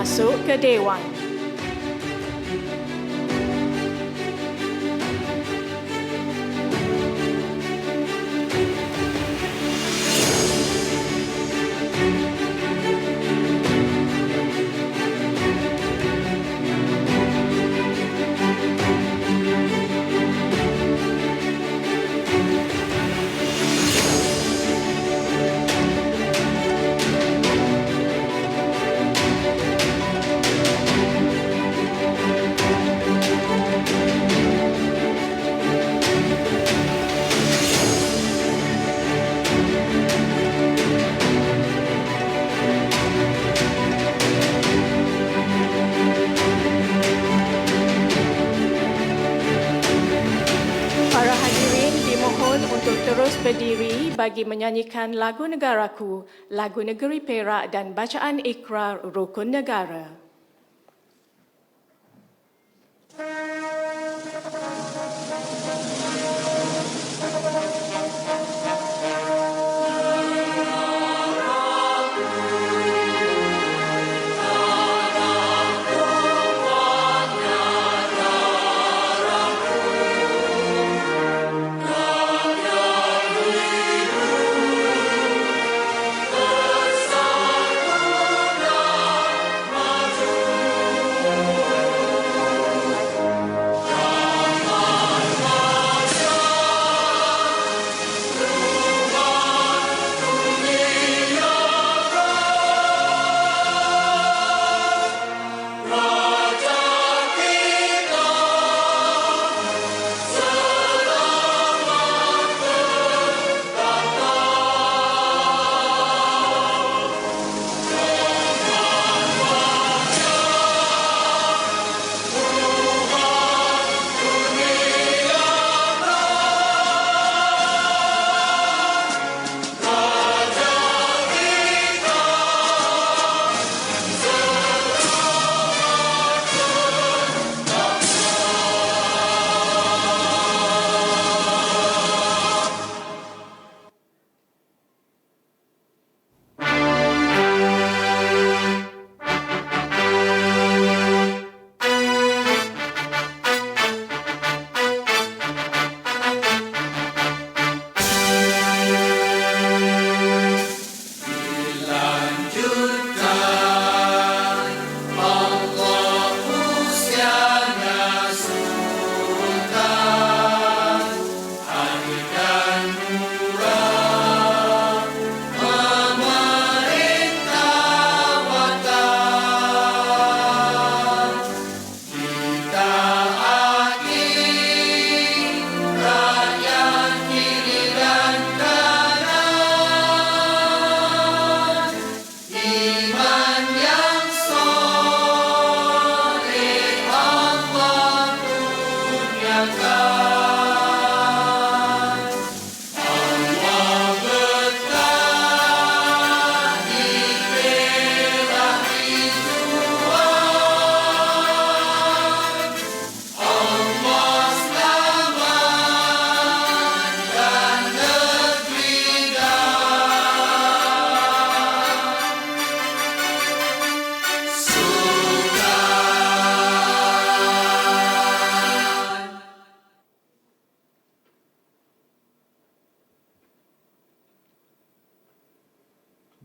masuk ke Dewan. Berdiri bagi menyanyikan lagu negaraku, lagu negeri Perak dan bacaan ikrar rukun negara.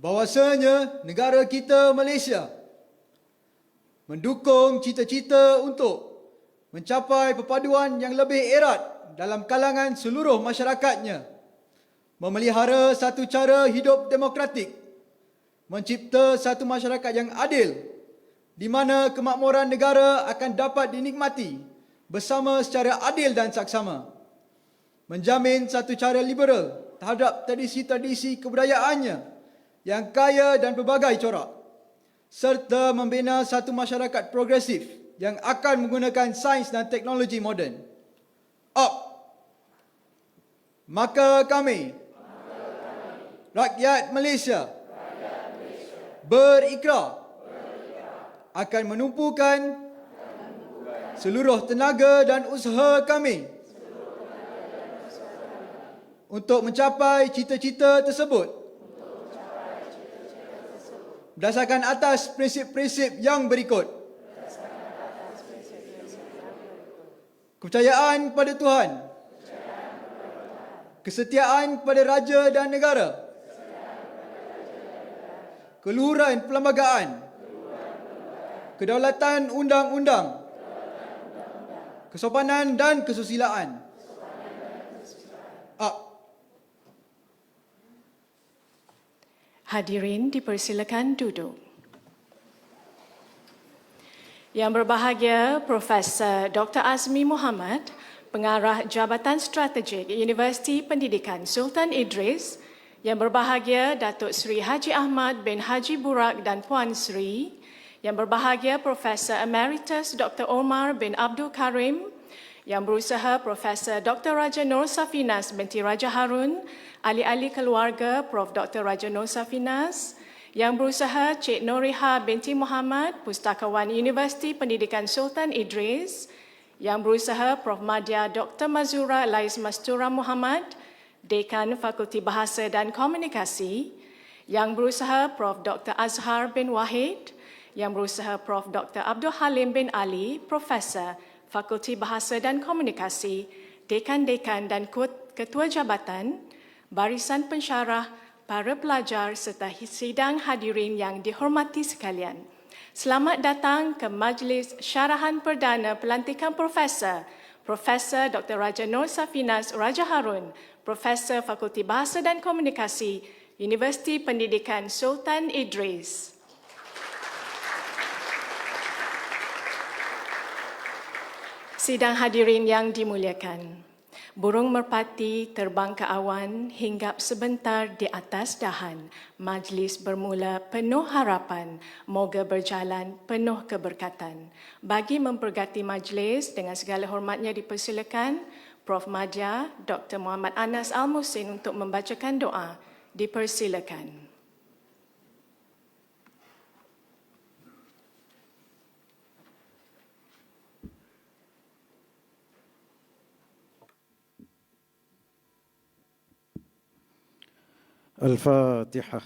Bahawasanya negara kita Malaysia mendukung cita-cita untuk mencapai perpaduan yang lebih erat dalam kalangan seluruh masyarakatnya, memelihara satu cara hidup demokratik, mencipta satu masyarakat yang adil di mana kemakmuran negara akan dapat dinikmati bersama secara adil dan saksama, menjamin satu cara liberal terhadap tradisi-tradisi kebudayaannya yang kaya dan berbagai corak, serta membina satu masyarakat progresif yang akan menggunakan sains dan teknologi moden. Maka kami, rakyat Malaysia, berikrar akan menumpukan seluruh tenaga dan usaha kami untuk mencapai cita-cita tersebut berdasarkan atas prinsip-prinsip yang berikut. Kepercayaan kepada Tuhan. Kesetiaan kepada Raja dan Negara. Keluhuran perlembagaan. Kedaulatan undang-undang. Kesopanan dan kesusilaan. Hadirin dipersilakan duduk. Yang berbahagia Profesor Dr. Azmi Muhammad, Pengarah Jabatan Strategik Universiti Pendidikan Sultan Idris, yang berbahagia Datuk Seri Haji Ahmad bin Haji Burak dan Puan Sri, yang berbahagia Profesor Emeritus Dr. Omar bin Abdul Karim, yang berusaha Profesor Dr. Raja Nur Safinas binti Raja Harun, ahli-ahli keluarga Prof. Dr. Raja Nur Safinas, yang berusaha Cik Nuriha binti Muhammad, Pustakawan Universiti Pendidikan Sultan Idris, yang berusaha Prof. Madya Dr. Mazura Lais Mastura Muhammad, Dekan Fakulti Bahasa dan Komunikasi, yang berusaha Prof. Dr. Azhar bin Wahid, yang berusaha Prof. Dr. Abdul Halim bin Ali, Profesor, Fakulti Bahasa dan Komunikasi, Dekan-Dekan dan Ketua Jabatan, barisan pensyarah, para pelajar serta sidang hadirin yang dihormati sekalian. Selamat datang ke Majlis Syarahan Perdana Pelantikan Profesor, Profesor Dr. Raja Nur Safinas Raja Harun, Profesor Fakulti Bahasa dan Komunikasi, Universiti Pendidikan Sultan Idris. Sidang hadirin yang dimuliakan, burung merpati terbang ke awan, hinggap sebentar di atas dahan. Majlis bermula penuh harapan, moga berjalan penuh keberkatan. Bagi mempergati majlis, dengan segala hormatnya dipersilakan Prof. Madya Dr. Muhammad Anas Al-Musin untuk membacakan doa. Dipersilakan. الفاتحة.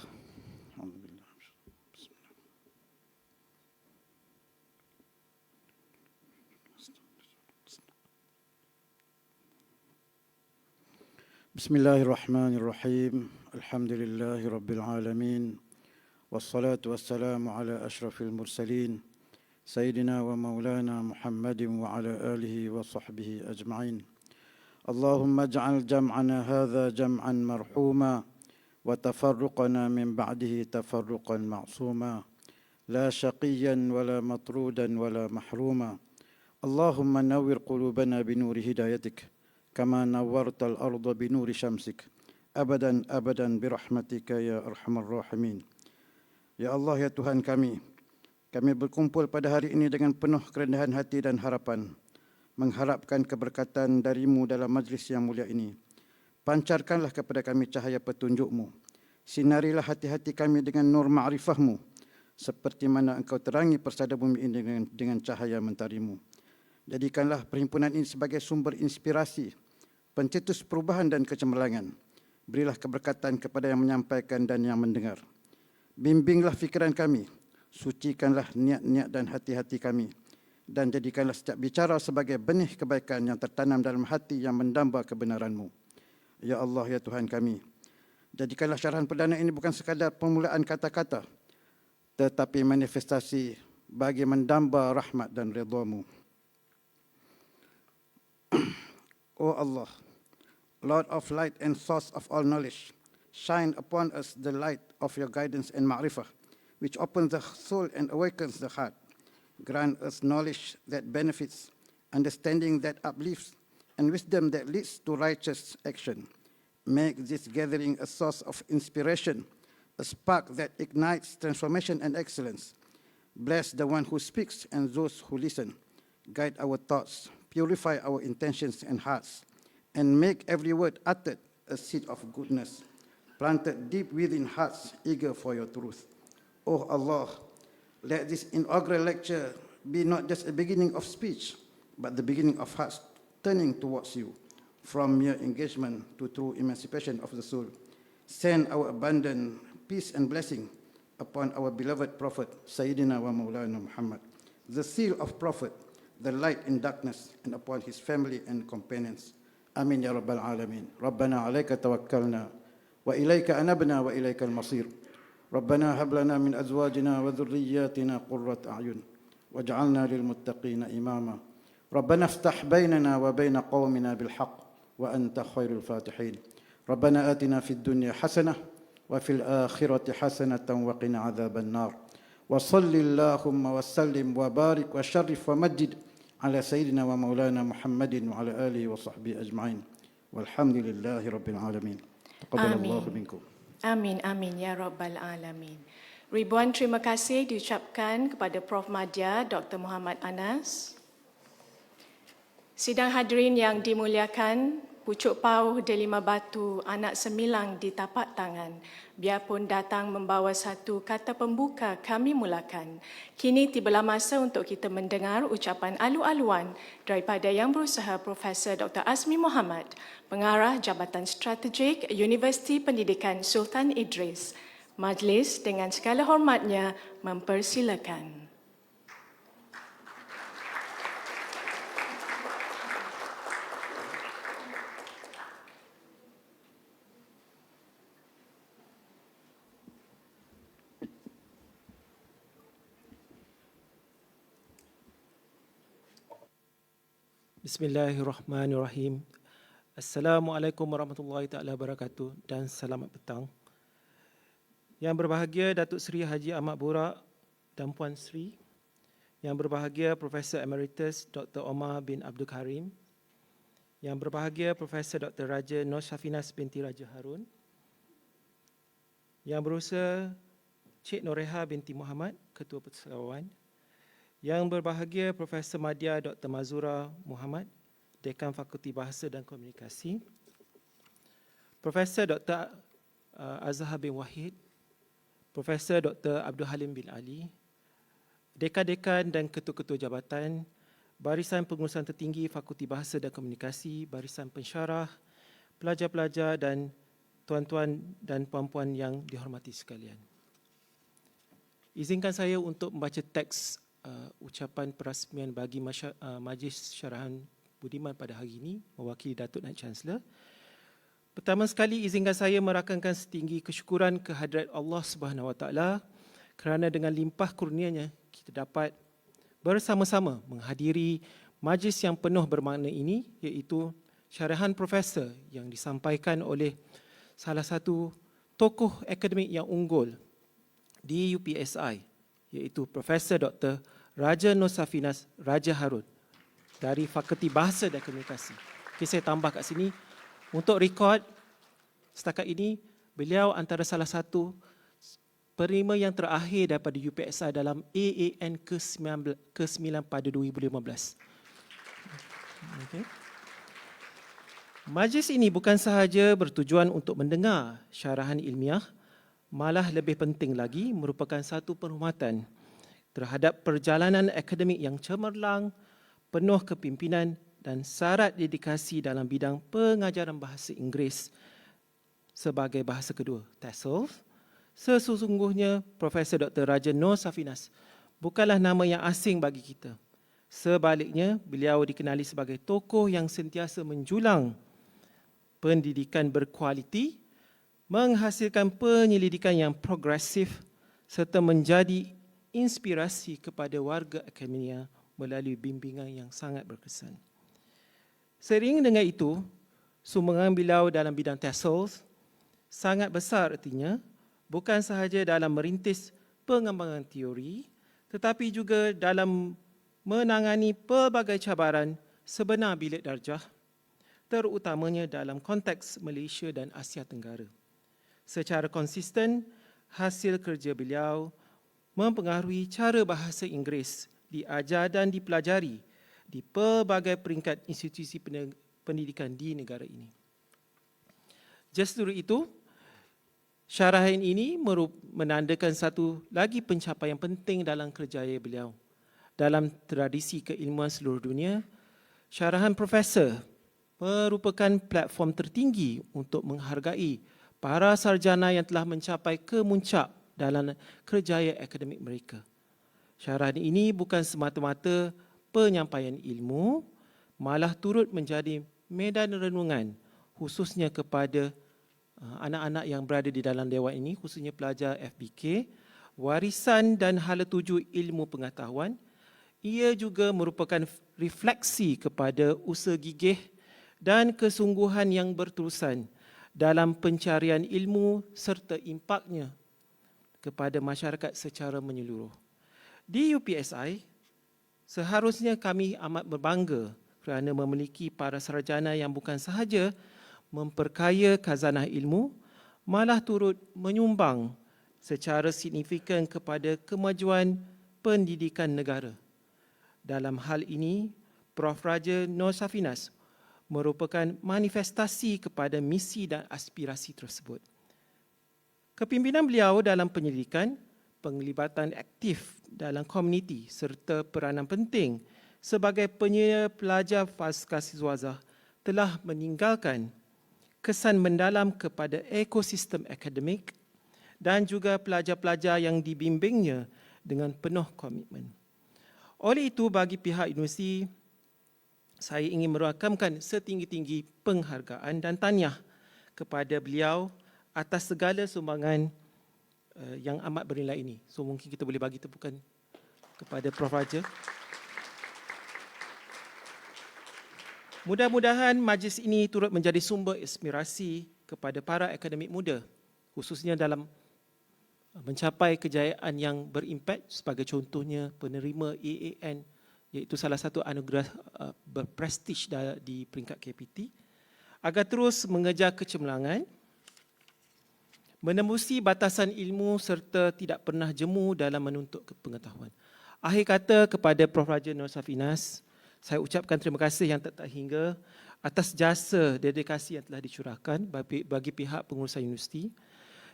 بسم الله الرحمن الرحيم. الحمد لله رب العالمين، والصلاة والسلام على أشرف المرسلين سيدنا ومولانا محمد وعلى آله وصحبه أجمعين. اللهم اجعل جمعنا هذا جمعا مرحوما، وتفرقنا من بعده تفرقا معصوما، لا شقيا ولا مطرودا ولا محروما. اللهم نور قلوبنا بنور هدايتك، كما نورت الأرض بنور شمسك، أبدا أبدا برحمتك يا أرحم الراحمين. Ya Allah, ya Tuhan kami berkumpul pada hari ini dengan penuh kerendahan hati dan harapan, mengharapkan keberkatan darimu dalam majlis yang mulia ini. Pancarkanlah kepada kami cahaya petunjuk-Mu. Sinarilah hati-hati kami dengan nur ma'rifah-Mu, seperti mana Engkau terangi persada bumi ini dengan cahaya mentari-Mu. Jadikanlah perhimpunan ini sebagai sumber inspirasi, pencetus perubahan dan kecemerlangan. Berilah keberkatan kepada yang menyampaikan dan yang mendengar. Bimbinglah fikiran kami, sucikanlah niat-niat dan hati-hati kami, dan jadikanlah setiap bicara sebagai benih kebaikan yang tertanam dalam hati yang mendamba kebenaran-Mu. Ya Allah, ya Tuhan kami, jadikanlah syarahan perdana ini bukan sekadar permulaan kata-kata, tetapi manifestasi bagi mendamba rahmat dan ridha-Mu. O Allah, Lord of light and source of all knowledge, shine upon us the light of your guidance and ma'rifah, which opens the soul and awakens the heart. Grant us knowledge that benefits, understanding that uplifts, and wisdom that leads to righteous action. Make this gathering a source of inspiration, a spark that ignites transformation and excellence. Bless the one who speaks and those who listen. Guide our thoughts, purify our intentions and hearts, and make every word uttered a seed of goodness, planted deep within hearts eager for your truth. Oh Allah, let this inaugural lecture be not just a beginning of speech, but the beginning of hearts turning towards you, from mere engagement to true emancipation of the soul. Send our abundant peace and blessing upon our beloved Prophet, Sayyidina wa Maulana Muhammad, the seal of Prophet, the light in darkness, and upon his family and companions. Amin ya Rabbal Alameen. Rabbana alayka tawakkalna, wa ilayka anabna, wa ilayka al-masir. Rabbana hab lana min azwajina wa dhurriyyatina qurrat a'yun, waj'alna lilmuttaqina imama. Rabbana iftah bainana wa baina qawmina bilhaq, wa anta khairul fatihin. Rabbana atina fid dunya hasanah, وفي الآخرة حسنة وقنا عذاب النار وصل اللهم وسلم وبارك وشرف ومجد على سيدنا ومولانا محمد وعلى آله وصحبه أجمعين والحمد لله رب العالمين تقبل الله منكم. Amin, amin ya Rabbal Alamin. Ribuan terima kasih diucapkan kepada Prof. Madya Dr. Muhammad Anas. Sidang hadirin yang dimuliakan, pucuk pauh delima batu anak semilang di tapak tangan, biarpun datang membawa satu kata pembuka kami mulakan. Kini tibalah masa untuk kita mendengar ucapan alu-aluan daripada Yang Berusaha Profesor Dr. Azmi Muhammad, Pengarah Jabatan Strategik Universiti Pendidikan Sultan Idris. Majlis dengan segala hormatnya mempersilakan. Bismillahirrahmanirrahim. Assalamualaikum warahmatullahi taala wabarakatuh dan selamat petang. Yang berbahagia Datuk Seri Haji Ahmad Borak dan Puan Sri. Yang berbahagia Profesor Emeritus Dr. Omar bin Abdul Karim. Yang berbahagia Profesor Dr. Raja Nur Safinas binti Raja Harun. Yang berusaha Cik Noreha binti Muhammad, Ketua Persatuan. Yang berbahagia Profesor Madya Dr. Mazura Muhammad, Dekan Fakulti Bahasa dan Komunikasi. Profesor Dr. Azhar bin Wahid, Profesor Dr. Abdul Halim bin Ali, Dekan-dekan dan ketua-ketua jabatan, barisan pengurusan tertinggi Fakulti Bahasa dan Komunikasi, barisan pensyarah, pelajar-pelajar dan tuan-tuan dan puan-puan yang dihormati sekalian. Izinkan saya untuk membaca teks ucapan perasmian bagi Majlis Syarahan Budiman pada hari ini mewakili Datuk Naib Chancellor. Pertama sekali izinkan saya merakamkan setinggi kesyukuran kehadrat Allah Subhanahu Wa Taala kerana dengan limpah kurnianya kita dapat bersama-sama menghadiri majlis yang penuh bermakna ini, iaitu syarahan profesor yang disampaikan oleh salah satu tokoh akademik yang unggul di UPSI, iaitu Profesor Dr. Raja Nur Safinas Raja Harun dari Fakulti Bahasa dan Komunikasi. Okay, saya tambah kat sini untuk rekod setakat ini, beliau antara salah satu penerima yang terakhir daripada UPSI dalam AAN ke-9 pada 2015. Okay. Majlis ini bukan sahaja bertujuan untuk mendengar syarahan ilmiah, malah lebih penting lagi merupakan satu penghormatan terhadap perjalanan akademik yang cemerlang, penuh kepimpinan dan syarat dedikasi dalam bidang pengajaran bahasa Inggeris sebagai bahasa kedua, TESOL. Sesungguhnya Profesor Dr. Raja Nur Safinas bukanlah nama yang asing bagi kita. Sebaliknya, beliau dikenali sebagai tokoh yang sentiasa menjulang pendidikan berkualiti, menghasilkan penyelidikan yang progresif serta menjadi inspirasi kepada warga akademia melalui bimbingan yang sangat berkesan. Seiring dengan itu, sumbangan beliau dalam bidang TESOL sangat besar, artinya bukan sahaja dalam merintis pengembangan teori tetapi juga dalam menangani pelbagai cabaran sebenar bilik darjah, terutamanya dalam konteks Malaysia dan Asia Tenggara. Secara konsisten, hasil kerja beliau mempengaruhi cara bahasa Inggeris diajar dan dipelajari di pelbagai peringkat institusi pendidikan di negara ini. Justru itu, syarahan ini menandakan satu lagi pencapaian penting dalam kerjaya beliau. Dalam tradisi keilmuan seluruh dunia, syarahan profesor merupakan platform tertinggi untuk menghargai para sarjana yang telah mencapai kemuncak dalam kerjaya akademik mereka. Syarahan ini bukan semata-mata penyampaian ilmu, malah turut menjadi medan renungan khususnya kepada anak-anak yang berada di dalam Dewan ini, khususnya pelajar FBK, warisan dan hala tuju ilmu pengetahuan. Ia juga merupakan refleksi kepada usaha gigih dan kesungguhan yang berterusan dalam pencarian ilmu serta impaknya kepada masyarakat secara menyeluruh. Di UPSI, seharusnya kami amat berbangga kerana memiliki para sarjana yang bukan sahaja memperkaya khazanah ilmu, malah turut menyumbang secara signifikan kepada kemajuan pendidikan negara. Dalam hal ini, Prof. Raja Nur Safinas merupakan manifestasi kepada misi dan aspirasi tersebut. Kepimpinan beliau dalam pendidikan, penglibatan aktif dalam komuniti serta peranan penting sebagai penyedia pelajar pasca siswazah telah meninggalkan kesan mendalam kepada ekosistem akademik dan juga pelajar-pelajar yang dibimbingnya dengan penuh komitmen. Oleh itu, bagi pihak universiti, saya ingin merakamkan setinggi-tinggi penghargaan dan tahniah kepada beliau atas segala sumbangan yang amat bernilai ini. So mungkin kita boleh bagi tepukan kepada Prof. Raja. Mudah-mudahan majlis ini turut menjadi sumber inspirasi kepada para akademik muda, khususnya dalam mencapai kejayaan yang berimpak, sebagai contohnya penerima AAN, iaitu salah satu anugerah berprestij di peringkat KPT, agar terus mengejar kecemerlangan, menembusi batasan ilmu serta tidak pernah jemu dalam menuntut pengetahuan. Akhir kata, kepada Prof. Raja Nur Safinas, saya ucapkan terima kasih yang tak terhingga atas jasa dedikasi yang telah dicurahkan bagi pihak pengurusan universiti,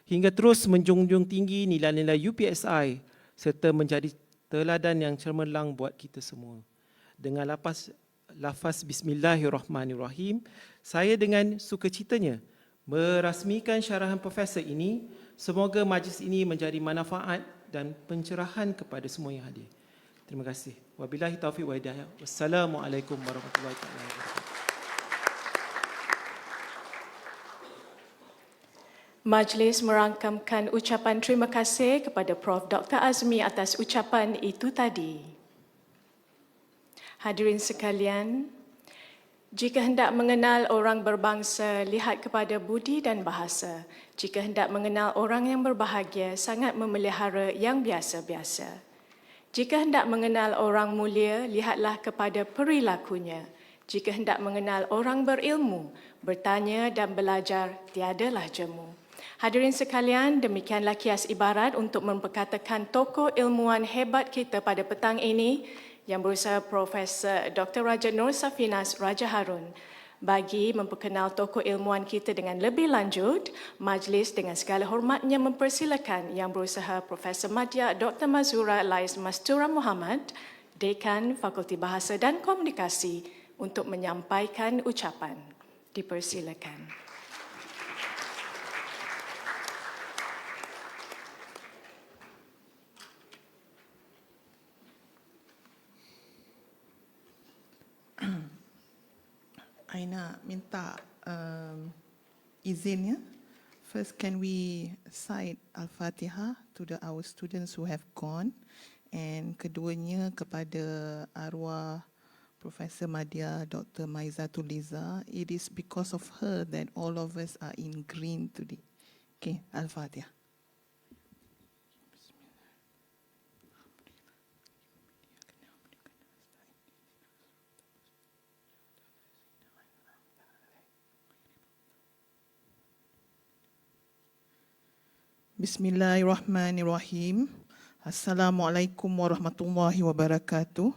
hingga terus menjunjung tinggi nilai-nilai UPSI serta menjadi teladan yang cemerlang buat kita semua. Dengan lafaz Bismillahirrahmanirrahim, saya dengan sukacitanya merasmikan syarahan Profesor ini. Semoga majlis ini menjadi manfaat dan pencerahan kepada semua yang hadir. Terima kasih. Wabillahi taufiq wa hidayah. Wassalamualaikum warahmatullahi wabarakatuh. Majlis merangkamkan ucapan terima kasih kepada Prof. Dr. Azmi atas ucapan itu tadi. Hadirin sekalian, jika hendak mengenal orang berbangsa, lihat kepada budi dan bahasa. Jika hendak mengenal orang yang berbahagia, sangat memelihara yang biasa-biasa. Jika hendak mengenal orang mulia, lihatlah kepada perilakunya. Jika hendak mengenal orang berilmu, bertanya dan belajar, tiadalah jemu. Hadirin sekalian, demikianlah kias ibarat untuk memperkatakan tokoh ilmuwan hebat kita pada petang ini, yang berusaha Profesor Dr. Raja Nur Safinas Raja Harun. Bagi memperkenal tokoh ilmuwan kita dengan lebih lanjut, majlis dengan segala hormatnya mempersilakan yang berusaha Profesor Madya Dr. Mazura Lais Mastura Muhammad, Dekan Fakulti Bahasa dan Komunikasi, untuk menyampaikan ucapan. Dipersilakan. Aina minta izin ya. First, can we cite Al-Fatihah to our students who have gone, and keduanya kepada arwah Profesor Madya Dr. Maizatul Liza. It is because of her that all of us are in green today. Okay, Al-Fatihah. Bismillahirrahmanirrahim. Assalamualaikum warahmatullahi wabarakatuh.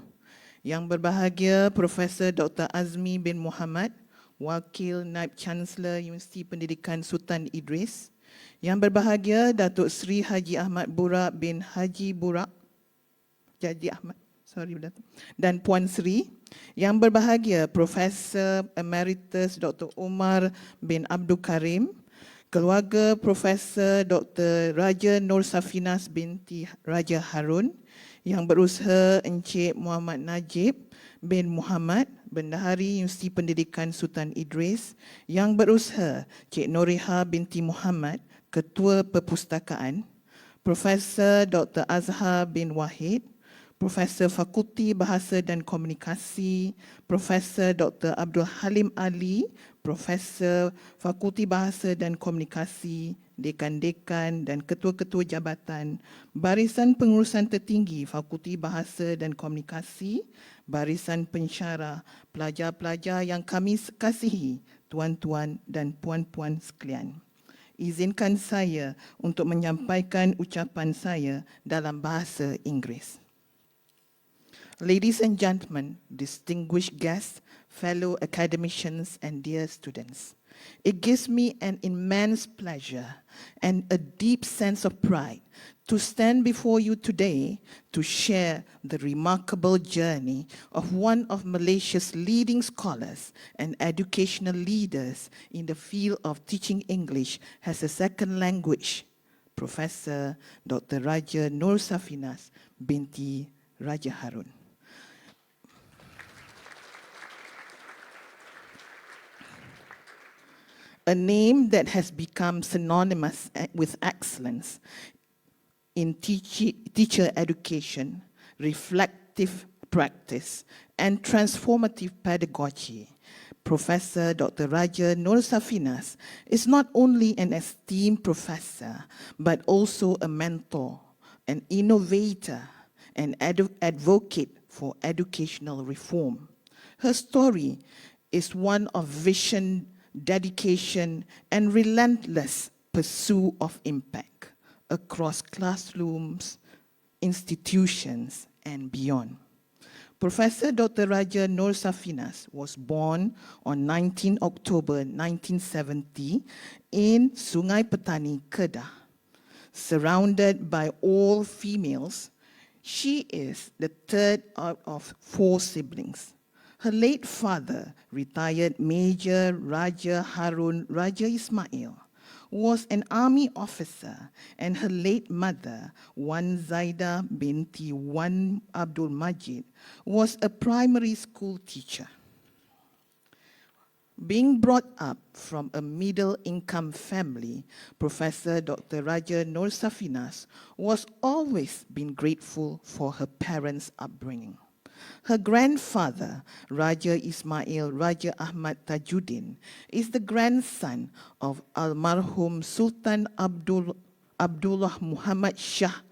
Yang berbahagia Profesor Dr. Azmi bin Muhammad, Wakil Naib Chancellor Universiti Pendidikan Sultan Idris. Yang berbahagia Datuk Seri Haji Ahmad Burak bin Haji Burak, dan Puan Sri. Yang berbahagia Profesor Emeritus Dr. Umar bin Abdul Karim, Keluarga Profesor Dr. Raja Nur Safinas binti Raja Harun yang berusaha Encik Muhammad Najib bin Muhammad, Bendahari Universiti Pendidikan Sultan Idris, yang berusaha Cik Noriha binti Muhammad, Ketua Perpustakaan, Profesor Dr. Azhar bin Wahid, Profesor Fakulti Bahasa dan Komunikasi, Profesor Dr. Abdul Halim Ali, Profesor Fakulti Bahasa dan Komunikasi, Dekan-dekan dan ketua-ketua jabatan, Barisan Pengurusan Tertinggi Fakulti Bahasa dan Komunikasi, Barisan Pensyarah, pelajar-pelajar yang kami kasihi, tuan-tuan dan puan-puan sekalian. Izinkan saya untuk menyampaikan ucapan saya dalam bahasa Inggeris. Ladies and gentlemen, distinguished guests, fellow academicians and dear students, it gives me an immense pleasure and a deep sense of pride to stand before you today to share the remarkable journey of one of Malaysia's leading scholars and educational leaders in the field of teaching English as a second language, Professor Dr. Raja Nur Safinas binti Raja Harun. A name that has become synonymous with excellence in teacher education, reflective practice, and transformative pedagogy. Professor Dr. Raja Nur Safinas is not only an esteemed professor, but also a mentor, an innovator, an advocate for educational reform. Her story is one of vision, dedication, and relentless pursuit of impact across classrooms, institutions, and beyond. Professor Dr. Raja Nur Safinas was born on 19 October 1970 in Sungai Petani, Kedah. Surrounded by all females, she is the third out of 4 siblings. Her late father, retired Major Raja Harun Raja Ismail, was an army officer, and her late mother, Wan Zaida binti Wan Abdul Majid, was a primary school teacher. Being brought up from a middle-income family, Professor Dr. Raja Nur Safinas was always been grateful for her parents' upbringing. Her grandfather, Raja Ismail Raja Ahmad Tajuddin, is the grandson of Almarhum Sultan Abdullah Muhammad Shah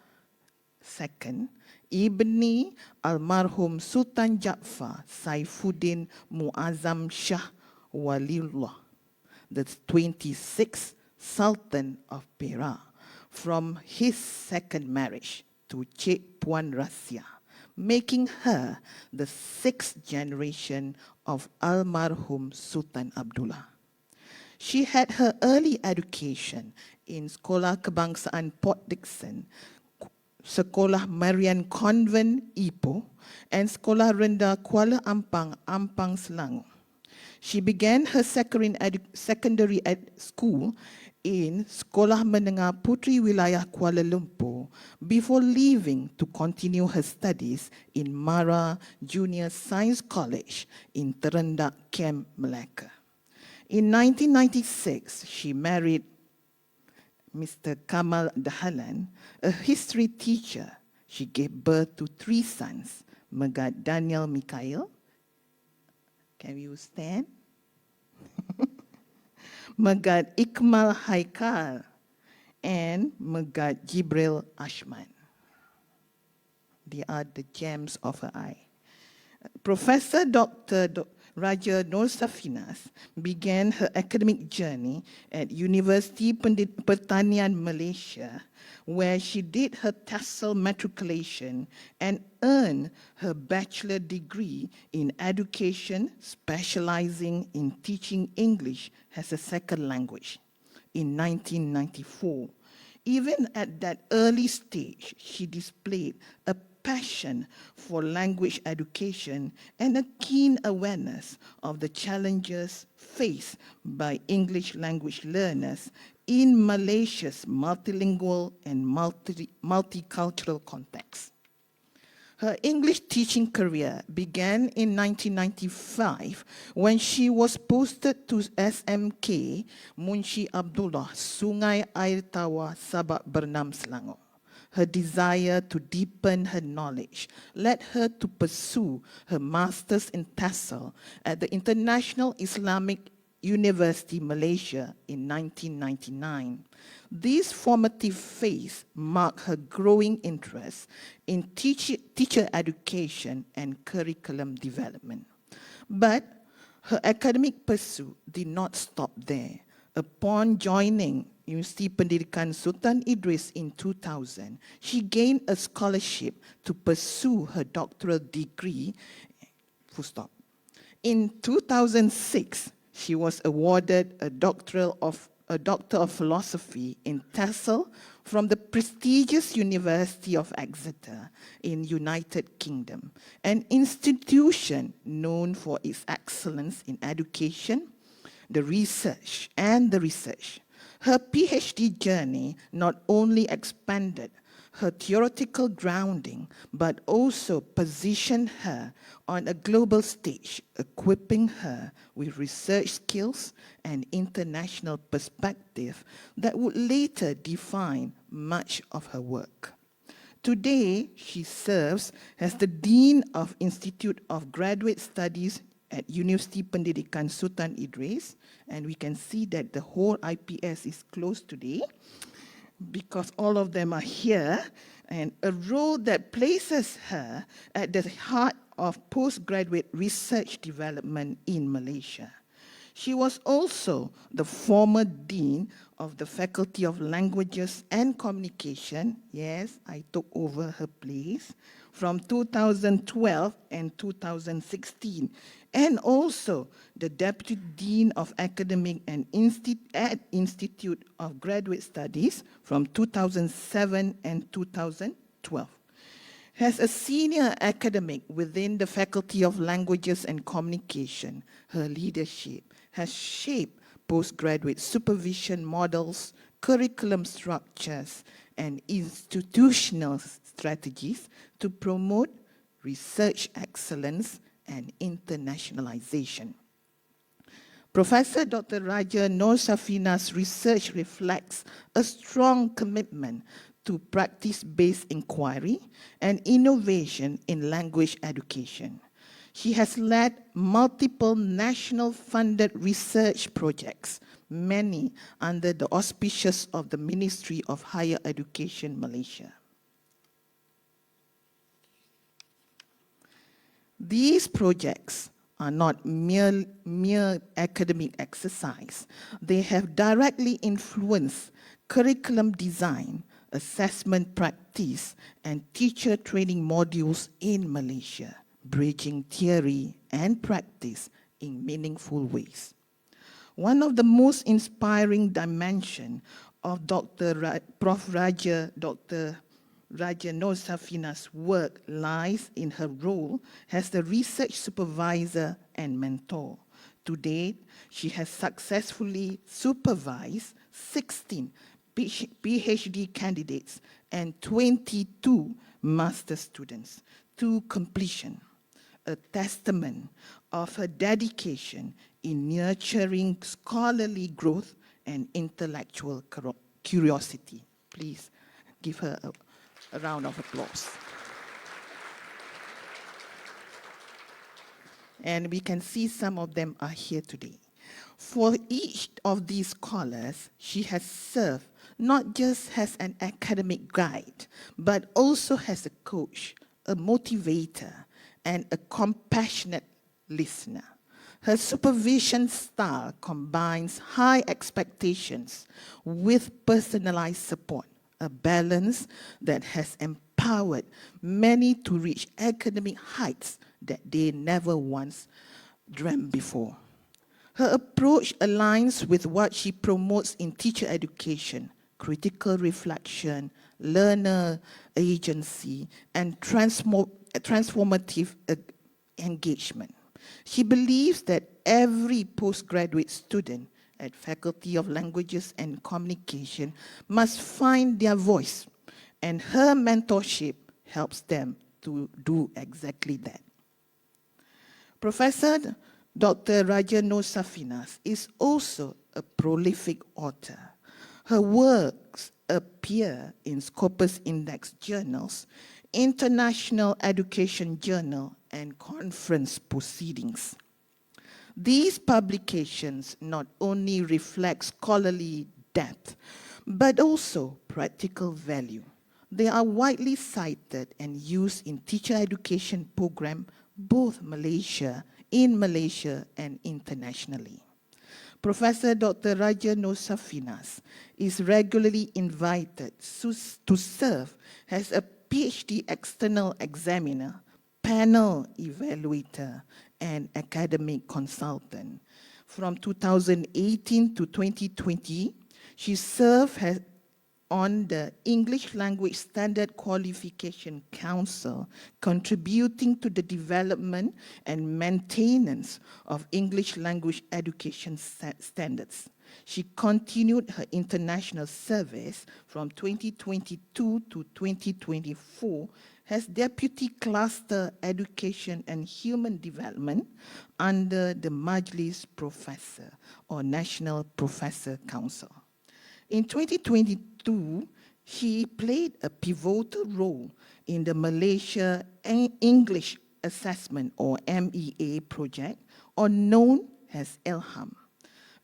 II, Ibni Almarhum Sultan Jaafar Saifuddin Muazzam Shah Waliullah, the 26th Sultan of Perak, from his second marriage to Cik Puan Rasia, making her the 6th generation of Almarhum Sultan Abdullah. She had her early education in Sekolah Kebangsaan Port Dickson, Sekolah Marian Convent Ipoh, and Sekolah Rendah Kuala Ampang, Ampang Selangor. She began her secondary school in Sekolah Menengah Puteri Wilayah Kuala Lumpur before leaving to continue her studies in Mara Junior Science College in Terendak Camp, Melaka. In 1996, she married Mr. Kamal Dahalan, a history teacher. She gave birth to 3 sons, Megat Daniel Mikhail. Can you stand? Megat Ikmal Haikal and Megat Jibril Ashman. They are the gems of her eye. Professor Dr. Raja Nur Safinas began her academic journey at Universiti Pertanian Malaysia, where she did her TESOL matriculation and earned her bachelor degree in education, specializing in teaching English as a second language in 1994. Even at that early stage, she displayed a passion for language education and a keen awareness of the challenges faced by English language learners in Malaysia's multilingual and multicultural context. Her English teaching career began in 1995 when she was posted to SMK Munshi Abdullah, Sungai Air Tawar, Sabak Bernam, Selangor. Her desire to deepen her knowledge led her to pursue her master's in TESOL at the International Islamic University, Malaysia in 1999. This formative phase marked her growing interest in teacher education and curriculum development. But her academic pursuit did not stop there. Upon joining Universiti Pendidikan Sultan Idris in 2000, she gained a scholarship to pursue her doctoral degree. Full stop. In 2006, she was awarded a Doctor of Philosophy in TESOL from the prestigious University of Exeter in United Kingdom, an institution known for its excellence in education, the research. Her PhD journey not only expanded her theoretical grounding, but also positioned her on a global stage, equipping her with research skills and international perspective that would later define much of her work. Today, she serves as the Dean of Institute of Graduate Studies at Universiti Pendidikan Sultan Idris, and we can see that the whole IPS is closed today, because all of them are here, and a role that places her at the heart of postgraduate research development in Malaysia. She was also the former Dean of the Faculty of Languages and Communication. Yes, I took over her place from 2012 and 2016, and also the Deputy Dean of Academic and Institute of Graduate Studies from 2007 and 2012. As a senior academic within the Faculty of Languages and Communication, her leadership has shaped postgraduate supervision models, curriculum structures, and institutional strategies to promote research excellence and internationalization. Professor Dr. Raja Nur Safinas' research reflects a strong commitment to practice-based inquiry and innovation in language education. She has led multiple national-funded research projects, many under the auspices of the Ministry of Higher Education, Malaysia. These projects are not mere academic exercise. They have directly influenced curriculum design, assessment practice, and teacher training modules in Malaysia, bridging theory and practice in meaningful ways. One of the most inspiring dimensions of Prof. Dr. Raja Nur Safinas' work lies in her role as the research supervisor and mentor. To date, she has successfully supervised 16 PhD candidates and 22 master students to completion, a testament of her dedication in nurturing scholarly growth and intellectual curiosity. Please give her a round of applause. And we can see some of them are here today. For each of these scholars, she has served not just as an academic guide, but also as a coach, a motivator, and a compassionate listener. Her supervision style combines high expectations with personalized support, a balance that has empowered many to reach academic heights that they never once dreamt before. Her approach aligns with what she promotes in teacher education, critical reflection, learner agency, and transformative engagement. She believes that every postgraduate student at Faculty of Languages and Communication must find their voice, and her mentorship helps them to do exactly that. Professor Dr. Raja Nur Safinas is also a prolific author. Her works appear in Scopus Index journals, International Education Journal, and conference proceedings. These publications not only reflect scholarly depth, but also practical value. They are widely cited and used in teacher education programs, both in Malaysia and internationally. Professor Dr. Raja Nur Safinas is regularly invited to serve as a PhD external examiner, panel evaluator, and academic consultant. From 2018 to 2020, she served on the English Language Standard Qualification Council, contributing to the development and maintenance of English language education standards. She continued her international service from 2022 to 2024 as Deputy Cluster Education and Human Development under the Majlis Profesor or National Professor Council. In 2022, she played a pivotal role in the Malaysia English Assessment or MEA project, or known as ELHAM,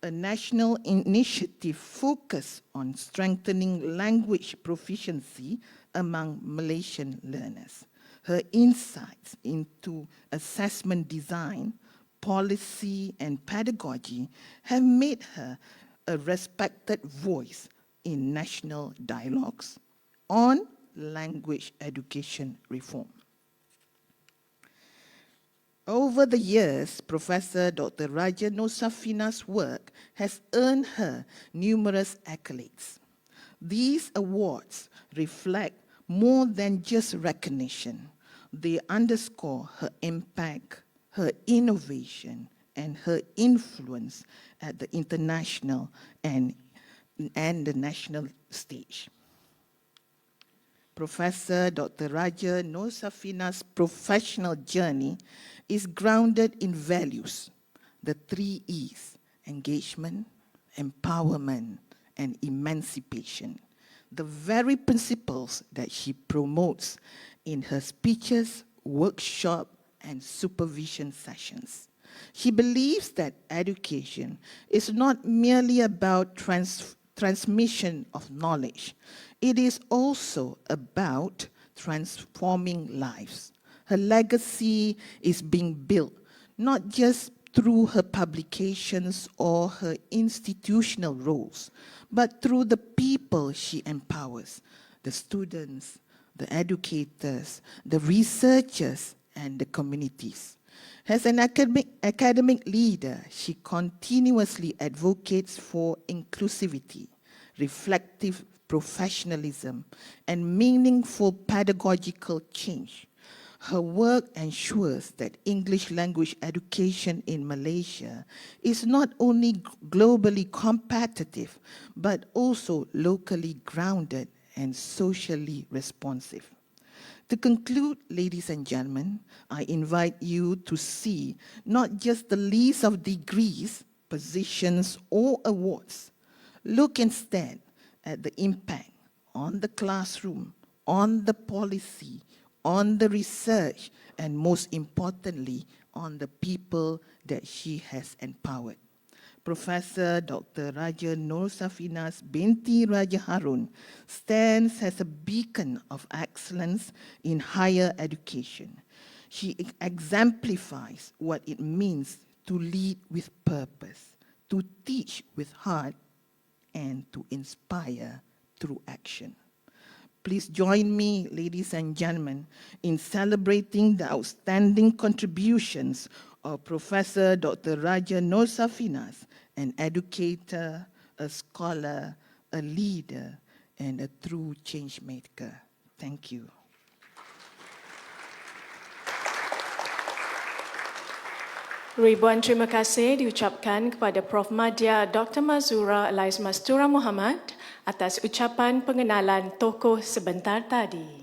a national initiative focused on strengthening language proficiency among Malaysian learners. Her insights into assessment design, policy, and pedagogy have made her a respected voice in national dialogues on language education reform. Over the years, Professor Dr. Raja Nur Safinas' work has earned her numerous accolades. These awards reflect more than just recognition. They underscore her impact, her innovation, and her influence at the international and the national stage. Professor Dr. Raja Nur Safinas' professional journey is grounded in values, the 3 E's: engagement, empowerment, and emancipation, the very principles that she promotes in her speeches, workshops, and supervision sessions. She believes that education is not merely about transmission of knowledge. It is also about transforming lives. Her legacy is being built not just through her publications or her institutional roles, but through the people she empowers, the students, the educators, the researchers, and the communities. As an academic leader, she continuously advocates for inclusivity, reflective professionalism, and meaningful pedagogical change. Her work ensures that English language education in Malaysia is not only globally competitive, but also locally grounded and socially responsive. To conclude, ladies and gentlemen, I invite you to see not just the list of degrees, positions, or awards. Look instead at the impact on the classroom, on the policy, on the research, and most importantly, on the people that she has empowered. Professor Dr. Raja Nur Safinas Binti Raja Harun stands as a beacon of excellence in higher education. She exemplifies what it means to lead with purpose, to teach with heart, and to inspire through action. Please join me, ladies and gentlemen, in celebrating the outstanding contributions of Professor Dr. Raja Nur Safinas, an educator, a scholar, a leader, and a true change maker. Thank you. Ribuan terima kasih diucapkan kepada Prof. Madya Dr. Mazura Alias Mastura Muhammad atas ucapan pengenalan tokoh sebentar tadi.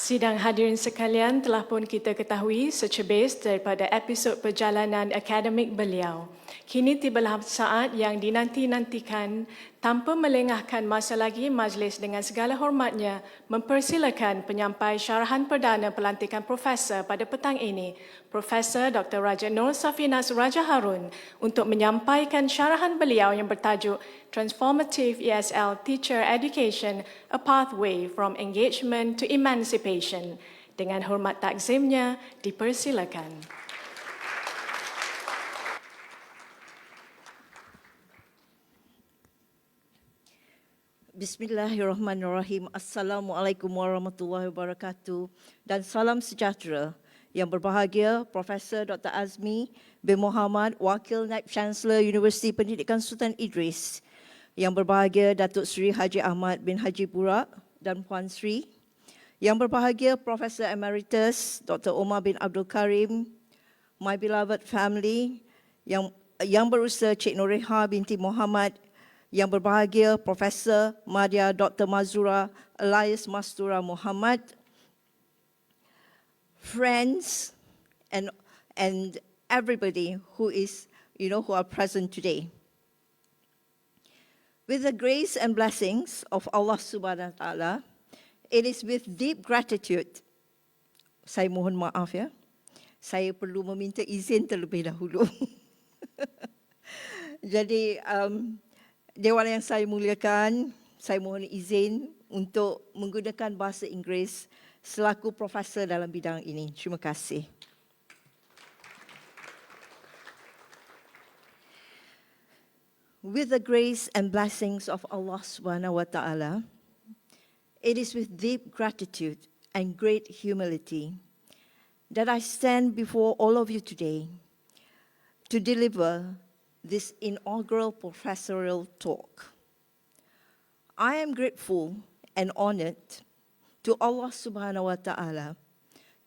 Sidang hadirin sekalian, telah pun kita ketahui secebis daripada episod perjalanan akademik beliau. Kini tibalah saat yang dinanti-nantikan. Tanpa melengahkan masa lagi, Majlis dengan segala hormatnya mempersilakan penyampai syarahan perdana pelantikan Profesor pada petang ini, Profesor Dr. Raja Nur Safinas Raja Harun, untuk menyampaikan syarahan beliau yang bertajuk Transformative ESL Teacher Education, A Pathway from Engagement to Emancipation. Dengan hormat takzimnya, dipersilakan. Bismillahirrahmanirrahim. Assalamualaikum warahmatullahi wabarakatuh dan salam sejahtera. Yang berbahagia Profesor Dr. Azmi bin Muhammad, Wakil Naib Chancellor Universiti Pendidikan Sultan Idris. Yang berbahagia Datuk Seri Haji Ahmad bin Haji Burak dan Puan Sri. Yang berbahagia Profesor Emeritus Dr. Omar bin Abdul Karim, my beloved family, yang berusaha Cik Noreha binti Muhammad, yang berbahagia Profesor Madya Dr. Mazura Elias Mastura Muhammad, friends and everybody who is, who are present today. With the grace and blessings of Allah Subhanahu wa Taala, it is with deep gratitude. Saya mohon maaf ya. Saya perlu meminta izin terlebih dahulu. Jadi Dewan yang saya muliakan, saya mohon izin untuk menggunakan bahasa Inggeris selaku profesor dalam bidang ini. Terima kasih. With the grace and blessings of Allah Subhanahu wa Taala, it is with deep gratitude and great humility that I stand before all of you today to deliver this inaugural professorial talk. I am grateful and honored to Allah Subhanahu wa Taala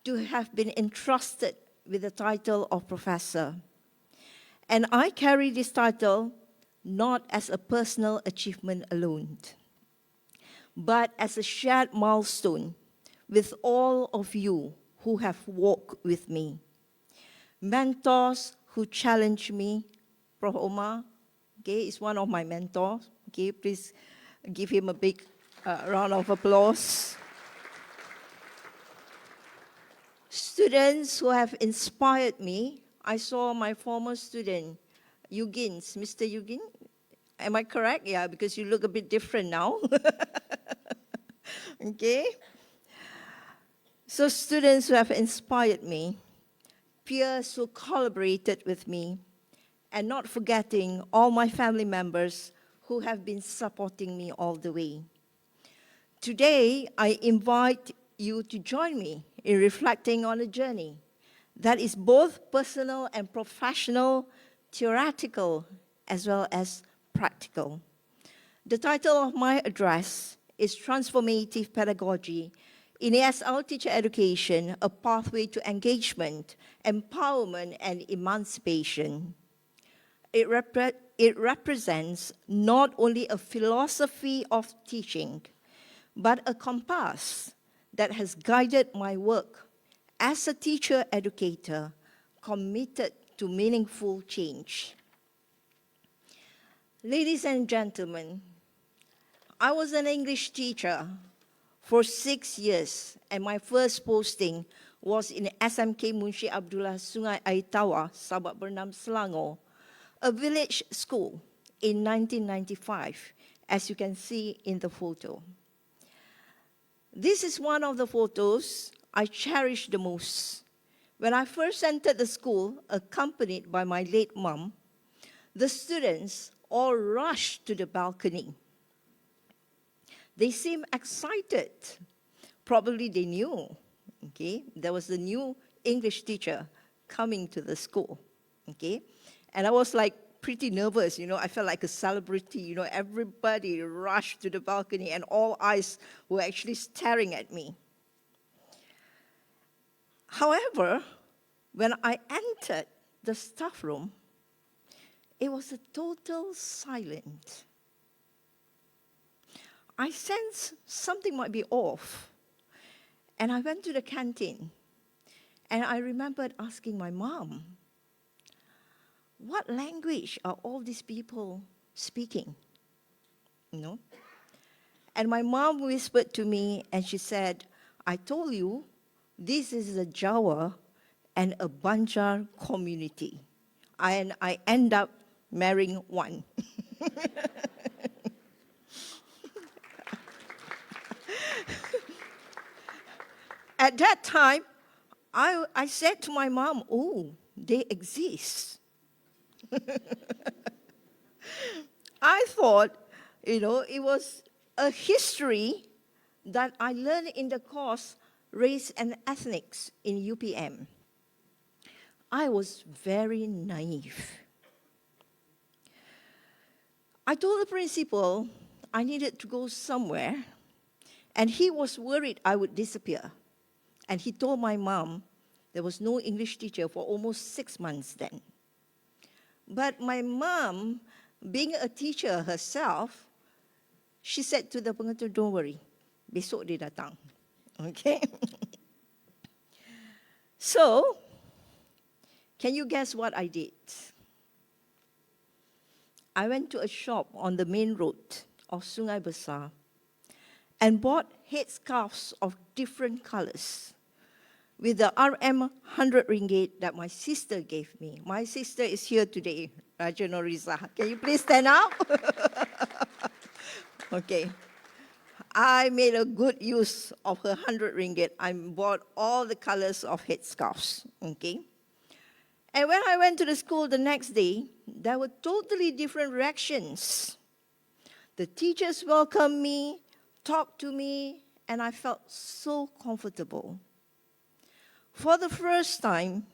to have been entrusted with the title of professor. And I carry this title not as a personal achievement alone, but as a shared milestone with all of you who have walked with me, mentors who challenge me. Prof. Omar, is one of my mentors. Please give him a big round of applause. Students who have inspired me. I saw my former student, Eugins, Mr. Eugin. Am I correct? Yeah, because you look a bit different now. So students who have inspired me, peers who collaborated with me, and not forgetting all my family members who have been supporting me all the way. Today, I invite you to join me in reflecting on a journey that is both personal and professional, theoretical as well as practical. The title of my address is Transformative Pedagogy in ESL Teacher Education, a Pathway to Engagement, Empowerment and Emancipation. It represents not only a philosophy of teaching, but a compass that has guided my work as a teacher educator committed to meaningful change. Ladies and gentlemen, I was an English teacher for 6 years, and my first posting was in SMK Munshi Abdullah Sungai Aitawa, Sabak Bernam, Selangor, a village school in 1995, as you can see in the photo. This is one of the photos I cherish the most. When I first entered the school, accompanied by my late mom, the students all rushed to the balcony. They seemed excited. Probably they knew, there was a new English teacher coming to the school, And I was like pretty nervous, I felt like a celebrity, everybody rushed to the balcony and all eyes were actually staring at me. However, when I entered the staff room, it was a total silence. I sensed something might be off. And I went to the canteen, and I remembered asking my mom, what language are all these people speaking? You know? And my mom whispered to me, and she said, I told you, this is a Jawa and a Banjar community. And I end up marrying one. At that time, I said to my mom, oh, they exist. I thought, it was a history that I learned in the course Race and Ethnics in UPM. I was very naive. I told the principal I needed to go somewhere, and he was worried I would disappear. And he told my mom there was no English teacher for almost 6 months then. But my mom, being a teacher herself, she said to the pengatur, don't worry, besok dia datang. Okay? So, can you guess what I did? I went to a shop on the main road of Sungai Besar and bought headscarves of different colors with the RM 100 ringgit that my sister gave me. My sister is here today, Raja Noriza. Can you please stand up? Okay. I made a good use of her 100 ringgit. I bought all the colors of headscarves, okay? And when I went to the school the next day, there were totally different reactions. The teachers welcomed me, talked to me, and I felt so comfortable. For the first time,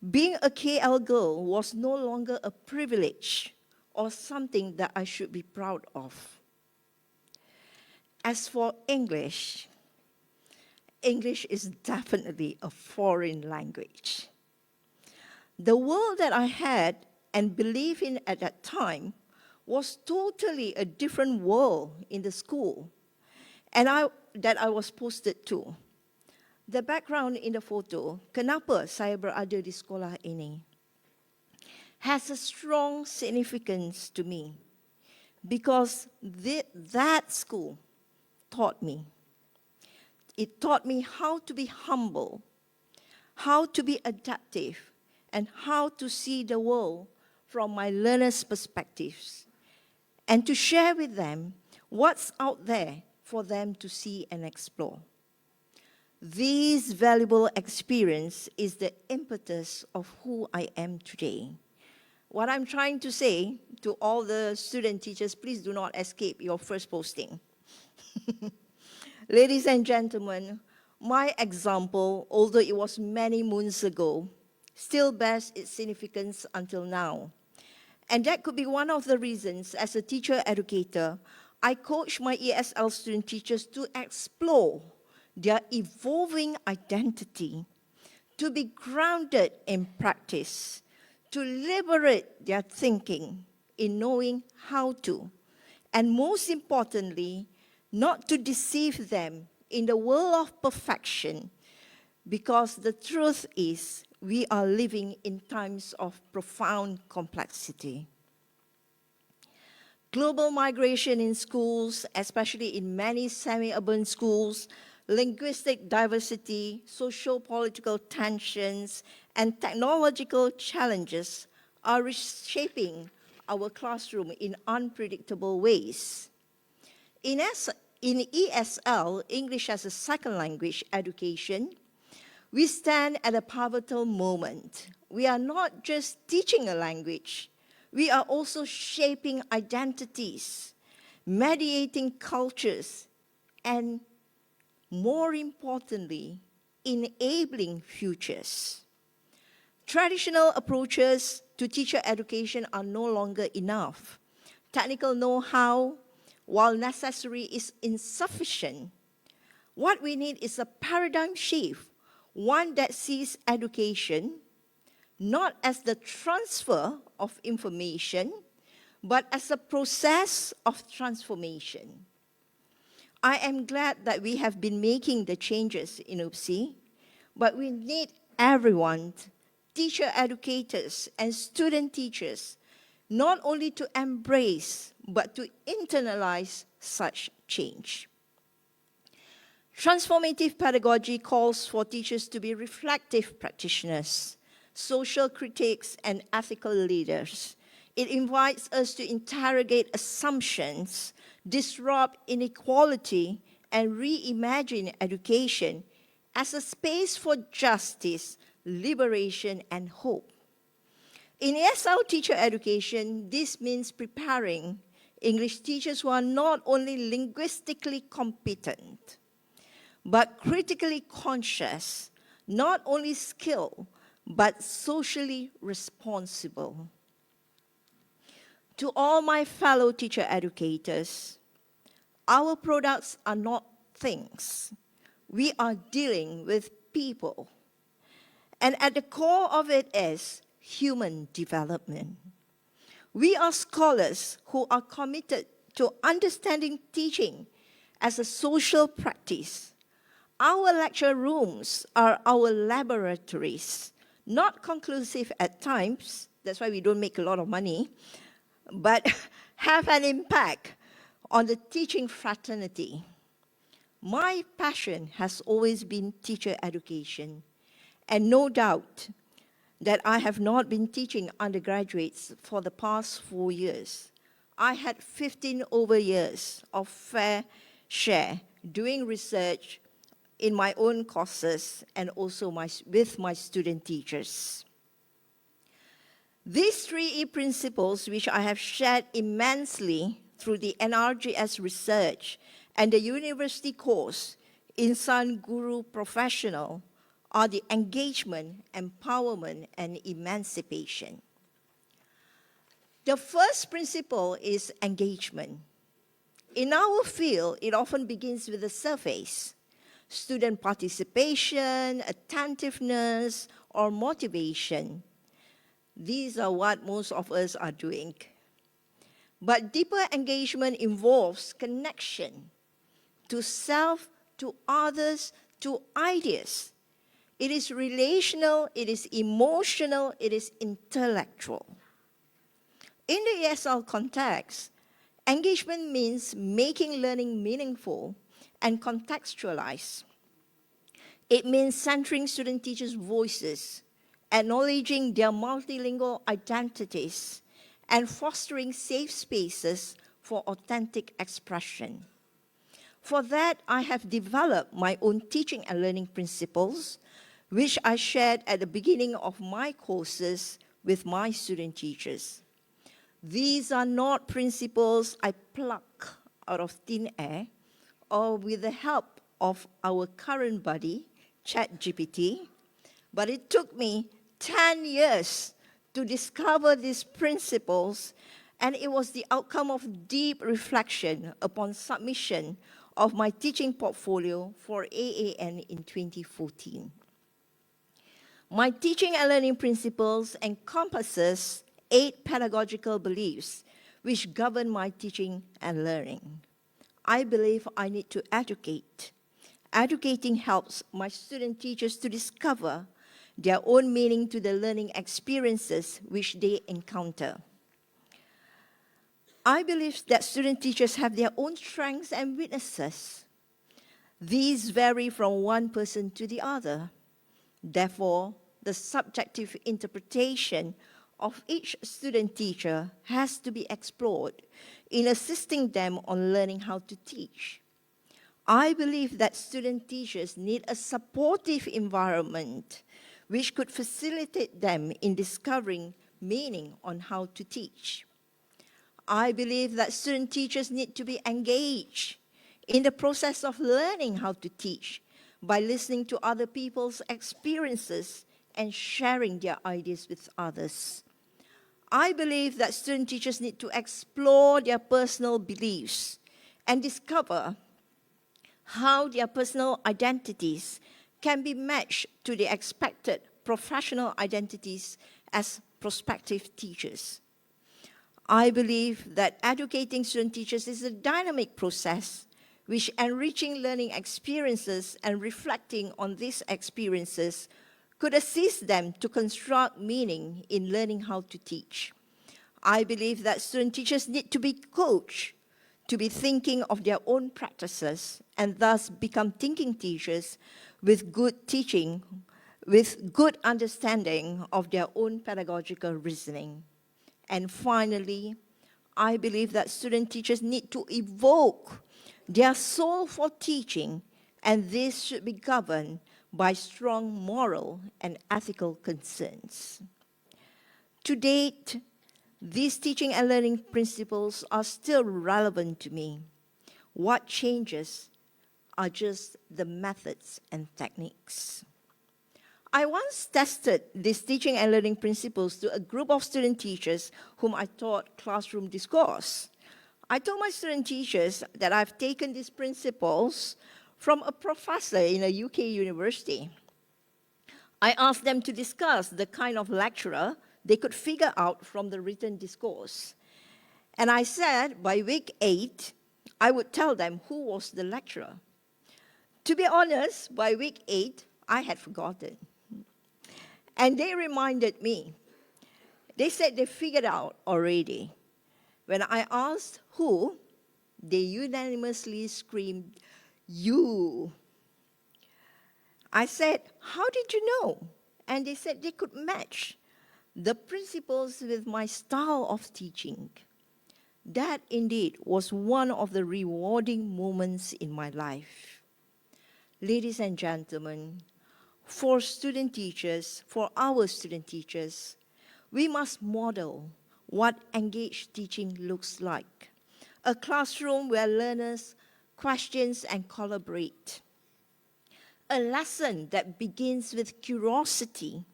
being a KL girl was no longer a privilege or something that I should be proud of. As for English, English is definitely a foreign language. The world that I had and believed in at that time was totally a different world in the school and that I was posted to. The background in the photo, kenapa saya berada di sekolah ini, has a strong significance to me because that school taught me. It taught me how to be humble, how to be adaptive, and how to see the world from my learners' perspectives, and to share with them what's out there for them to see and explore. This valuable experience is the impetus of who I am today. What I'm trying to say to all the student teachers, please do not escape your first posting. Ladies and gentlemen, my example, although it was many moons ago, still bears its significance until now. And that could be one of the reasons, as a teacher-educator, I coach my ESL student teachers to explore their evolving identity, to be grounded in practice, to liberate their thinking in knowing how to, and most importantly, not to deceive them in the world of perfection, because the truth is we are living in times of profound complexity. Global migration in schools, especially in many semi-urban schools, linguistic diversity, socio-political tensions, and technological challenges are reshaping our classroom in unpredictable ways. In ESL, English as a Second Language education, we stand at a pivotal moment. We are not just teaching a language, we are also shaping identities, mediating cultures, and more importantly, enabling futures. Traditional approaches to teacher education are no longer enough. Technical know-how, while necessary, is insufficient. What we need is a paradigm shift, one that sees education not as the transfer of information, but as a process of transformation. I am glad that we have been making the changes in UPSI, but we need everyone, teacher educators and student teachers, not only to embrace, but to internalize such change. Transformative pedagogy calls for teachers to be reflective practitioners, social critics, and ethical leaders. It invites us to interrogate assumptions, disrupt inequality, and reimagine education as a space for justice, liberation, and hope. In ESL teacher education, this means preparing English teachers who are not only linguistically competent, but critically conscious, not only skilled, but socially responsible. To all my fellow teacher educators, our products are not things. We are dealing with people. And at the core of it is human development. We are scholars who are committed to understanding teaching as a social practice. Our lecture rooms are our laboratories, not conclusive at times, that's why we don't make a lot of money, but have an impact on the teaching fraternity. My passion has always been teacher education, and no doubt that I have not been teaching undergraduates for the past 4 years. I had 15 over years of fair share doing research in my own courses and also with my student teachers. These 3E principles, which I have shared immensely through the NRGS research and the university course, Insan Guru Professional, are the engagement, empowerment, and emancipation. The first principle is engagement. In our field, it often begins with the surface: student participation, attentiveness, or motivation. These are what most of us are doing. But deeper engagement involves connection to self, to others, to ideas. It is relational, it is emotional, it is intellectual. In the ESL context, engagement means making learning meaningful and contextualized. It means centering student teachers' voices, acknowledging their multilingual identities, and fostering safe spaces for authentic expression. For that, I have developed my own teaching and learning principles, which I shared at the beginning of my courses with my student teachers. These are not principles I pluck out of thin air or with the help of our current buddy, ChatGPT, but it took me 10 years to discover these principles, and it was the outcome of deep reflection upon submission of my teaching portfolio for AAN in 2014. My teaching and learning principles encompasses 8 pedagogical beliefs which govern my teaching and learning. I believe I need to educate. Educating helps my student teachers to discover their own meaning to the learning experiences which they encounter. I believe that student teachers have their own strengths and weaknesses. These vary from one person to the other. Therefore, the subjective interpretation of each student teacher has to be explored in assisting them on learning how to teach. I believe that student teachers need a supportive environment which could facilitate them in discovering meaning on how to teach. I believe that student teachers need to be engaged in the process of learning how to teach by listening to other people's experiences and sharing their ideas with others. I believe that student teachers need to explore their personal beliefs and discover how their personal identities can be matched to the expected professional identities as prospective teachers. I believe that educating student teachers is a dynamic process which enriching learning experiences and reflecting on these experiences could assist them to construct meaning in learning how to teach. I believe that student teachers need to be coached to be thinking of their own practices and thus become thinking teachers with good teaching, with good understanding of their own pedagogical reasoning. And finally, I believe that student teachers need to evoke their soul for teaching, and this should be governed by strong moral and ethical concerns. To date, these teaching and learning principles are still relevant to me. What changes are just the methods and techniques. I once tested these teaching and learning principles to a group of student teachers whom I taught classroom discourse. I told my student teachers that I've taken these principles from a professor in a UK university. I asked them to discuss the kind of lecturer they could figure out from the written discourse. And I said by week 8, I would tell them who was the lecturer. To be honest, by week 8, I had forgotten. And they reminded me. They said they figured out already. When I asked who, they unanimously screamed, "You." I said, "How did you know?" And they said they could match the principles with my style of teaching. That indeed was one of the rewarding moments in my life. Ladies and gentlemen, for our student teachers, we must model what engaged teaching looks like. A classroom where learners question and collaborate. A lesson that begins with curiosity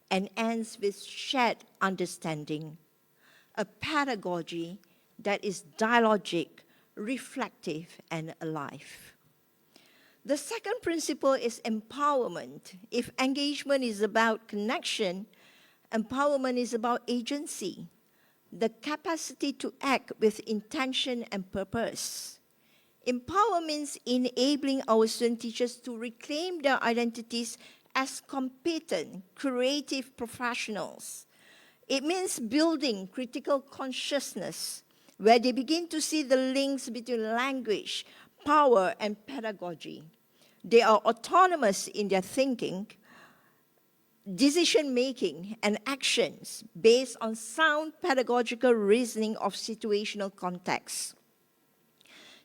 and ends with shared understanding. A pedagogy that is dialogic, reflective, and alive. The second principle is empowerment. If engagement is about connection, empowerment is about agency, the capacity to act with intention and purpose. Empower means enabling our student teachers to reclaim their identities as competent, creative professionals. It means building critical consciousness, where they begin to see the links between language, power, and pedagogy. They are autonomous in their thinking, decision-making, and actions based on sound pedagogical reasoning of situational context.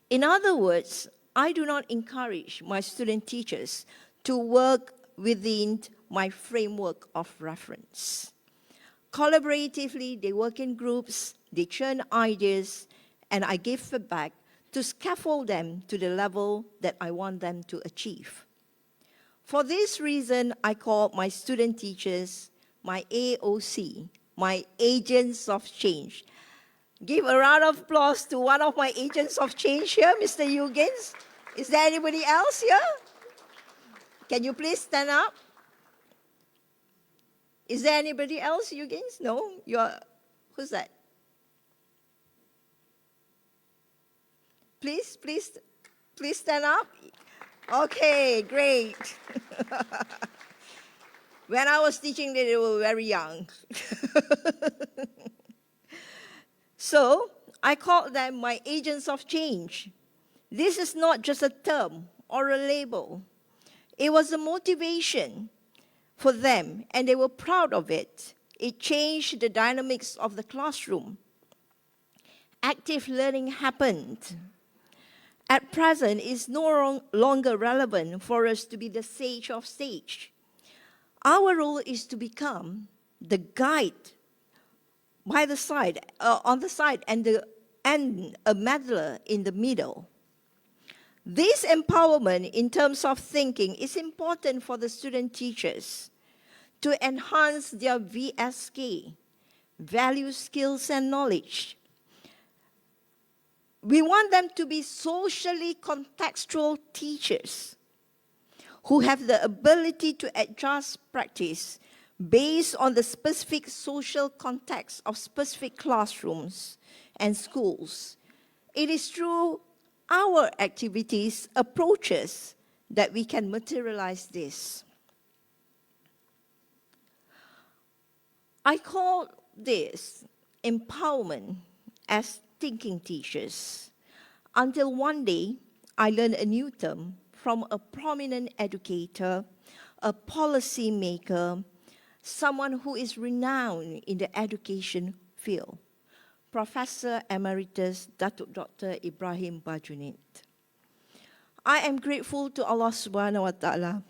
In other words, I do not encourage my student teachers to work within my framework of reference. Collaboratively, they work in groups, they churn ideas, and I give feedback to scaffold them to the level that I want them to achieve. For this reason, I call my student teachers my AOC, my agents of change. Give a round of applause to one of my agents of change here, Mr. Huggins. Is there anybody else here? Can you please stand up? Is there anybody else, Huggins? No? Who's that? Please stand up. Okay, great. When I was teaching, they were very young. So I call them my agents of change. This is not just a term or a label. It was a motivation for them, and they were proud of it. It changed the dynamics of the classroom. Active learning happened. At present, it's no longer relevant for us to be the sage of stage. Our role is to become the guide by the side, on the side, and a meddler in the middle. This empowerment in terms of thinking is important for the student teachers to enhance their VSK, value, skills, and knowledge. We want them to be socially contextual teachers who have the ability to adjust practice based on the specific social context of specific classrooms and schools. It is true, our activities, approaches that we can materialize this. I call this empowerment as thinking teachers, until one day I learned a new term from a prominent educator, a policy maker, someone who is renowned in the education field, Professor Emeritus Datuk Dr. Ibrahim Bajunid. I am grateful to Allah Subhanahu wa Ta'ala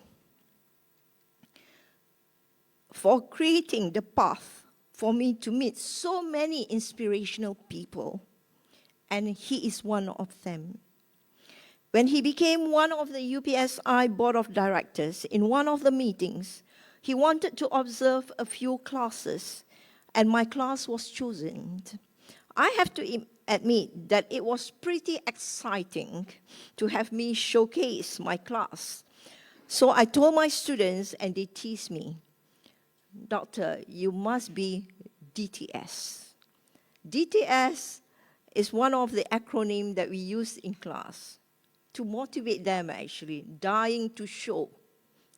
for creating the path for me to meet so many inspirational people, and he is one of them. When he became one of the UPSI Board of Directors, in one of the meetings, he wanted to observe a few classes, and my class was chosen. I have to admit that it was pretty exciting to have me showcase my class. So I told my students, and they teased me, "Doctor, you must be DTS." DTS is one of the acronyms that we use in class to motivate them, actually, dying to show.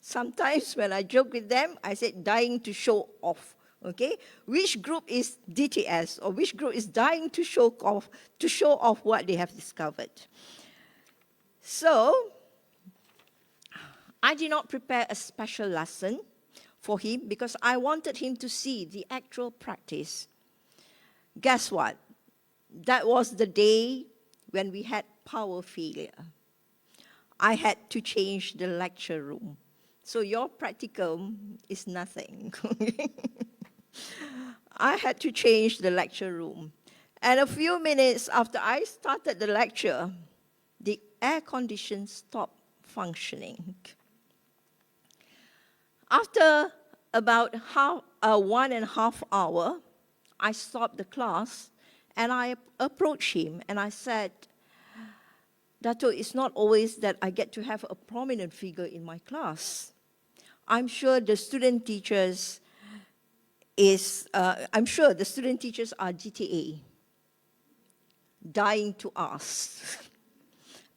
Sometimes when I joke with them, I said dying to show off, okay? Which group is DTS, or which group is dying to show off what they have discovered? So, I did not prepare a special lesson for him because I wanted him to see the actual practice. Guess what? That was the day when we had power failure. I had to change the lecture room. So your practicum is nothing. I had to change the lecture room. And a few minutes after I started the lecture, the air condition stopped functioning. After about 1.5 hours, I stopped the class and I approached him and I said, "Dato, it's not always that I get to have a prominent figure in my class. I'm sure the student teachers are GTA, dying to ask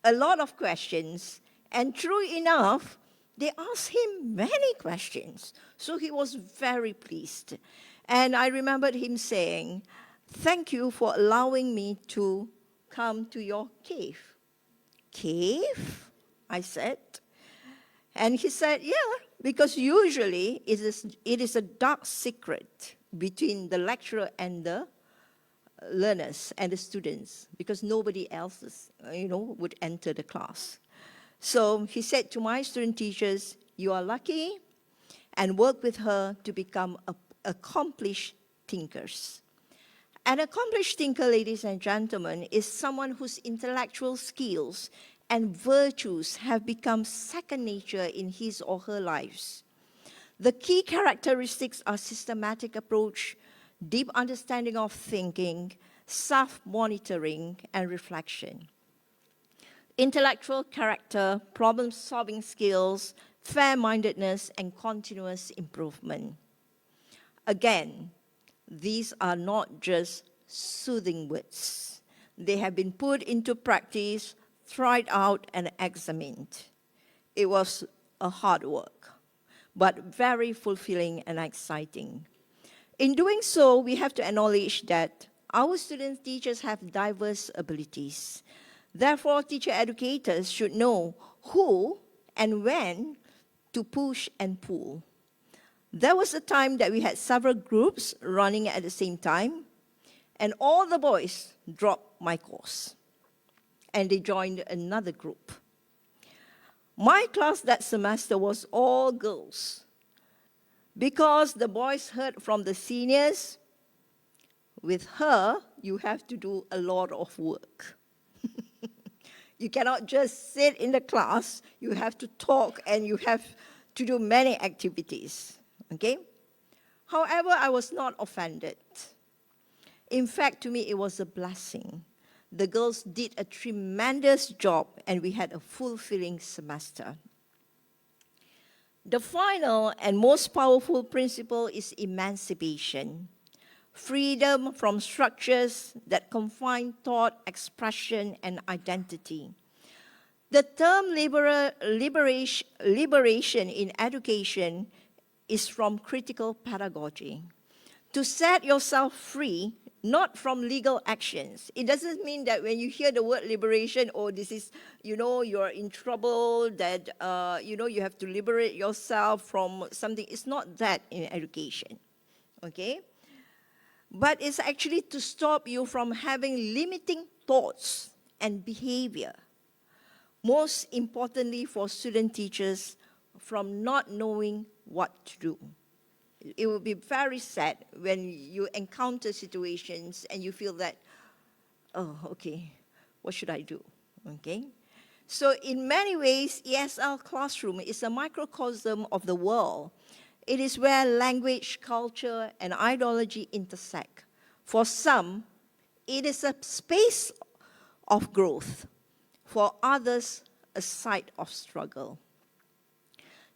a lot of questions, and true enough, they asked him many questions. So he was very pleased. And I remembered him saying, "Thank you for allowing me to come to your cave." "Cave?" I said. And he said, "Yeah, because usually it is a dark secret between the lecturer and the learners and the students, because nobody else would enter the class." So he said to my student teachers, "You are lucky, and work with her to become accomplished thinkers." An accomplished thinker, ladies and gentlemen, is someone whose intellectual skills and virtues have become second nature in his or her lives. The key characteristics are systematic approach, deep understanding of thinking, self-monitoring, and reflection. Intellectual character, problem-solving skills, fair-mindedness, and continuous improvement. Again, these are not just soothing words. They have been put into practice, tried out, and examined. It was a hard work, but very fulfilling and exciting. In doing so, we have to acknowledge that our student teachers have diverse abilities. Therefore, teacher educators should know who and when to push and pull. There was a time that we had several groups running at the same time, and all the boys dropped my course, and they joined another group. My class that semester was all girls, because the boys heard from the seniors, "With her, you have to do a lot of work." You cannot just sit in the class, you have to talk and you have to do many activities, okay? However, I was not offended. In fact, to me, it was a blessing. The girls did a tremendous job and we had a fulfilling semester. The final and most powerful principle is emancipation. freedom from structures that confine thought, expression, and identity. The term liberation in education is from critical pedagogy. To set yourself free, not from legal actions. It doesn't mean that when you hear the word liberation, oh, this is, you're in trouble, that, you have to liberate yourself from something. It's not that in education, okay? But it's actually to stop you from having limiting thoughts and behavior. Most importantly for student teachers, from not knowing what to do. It will be very sad when you encounter situations and you feel that, oh, okay, what should I do? Okay? So in many ways, ESL classroom is a microcosm of the world. It is where language, culture, and ideology intersect. For some, it is a space of growth. For others, a site of struggle.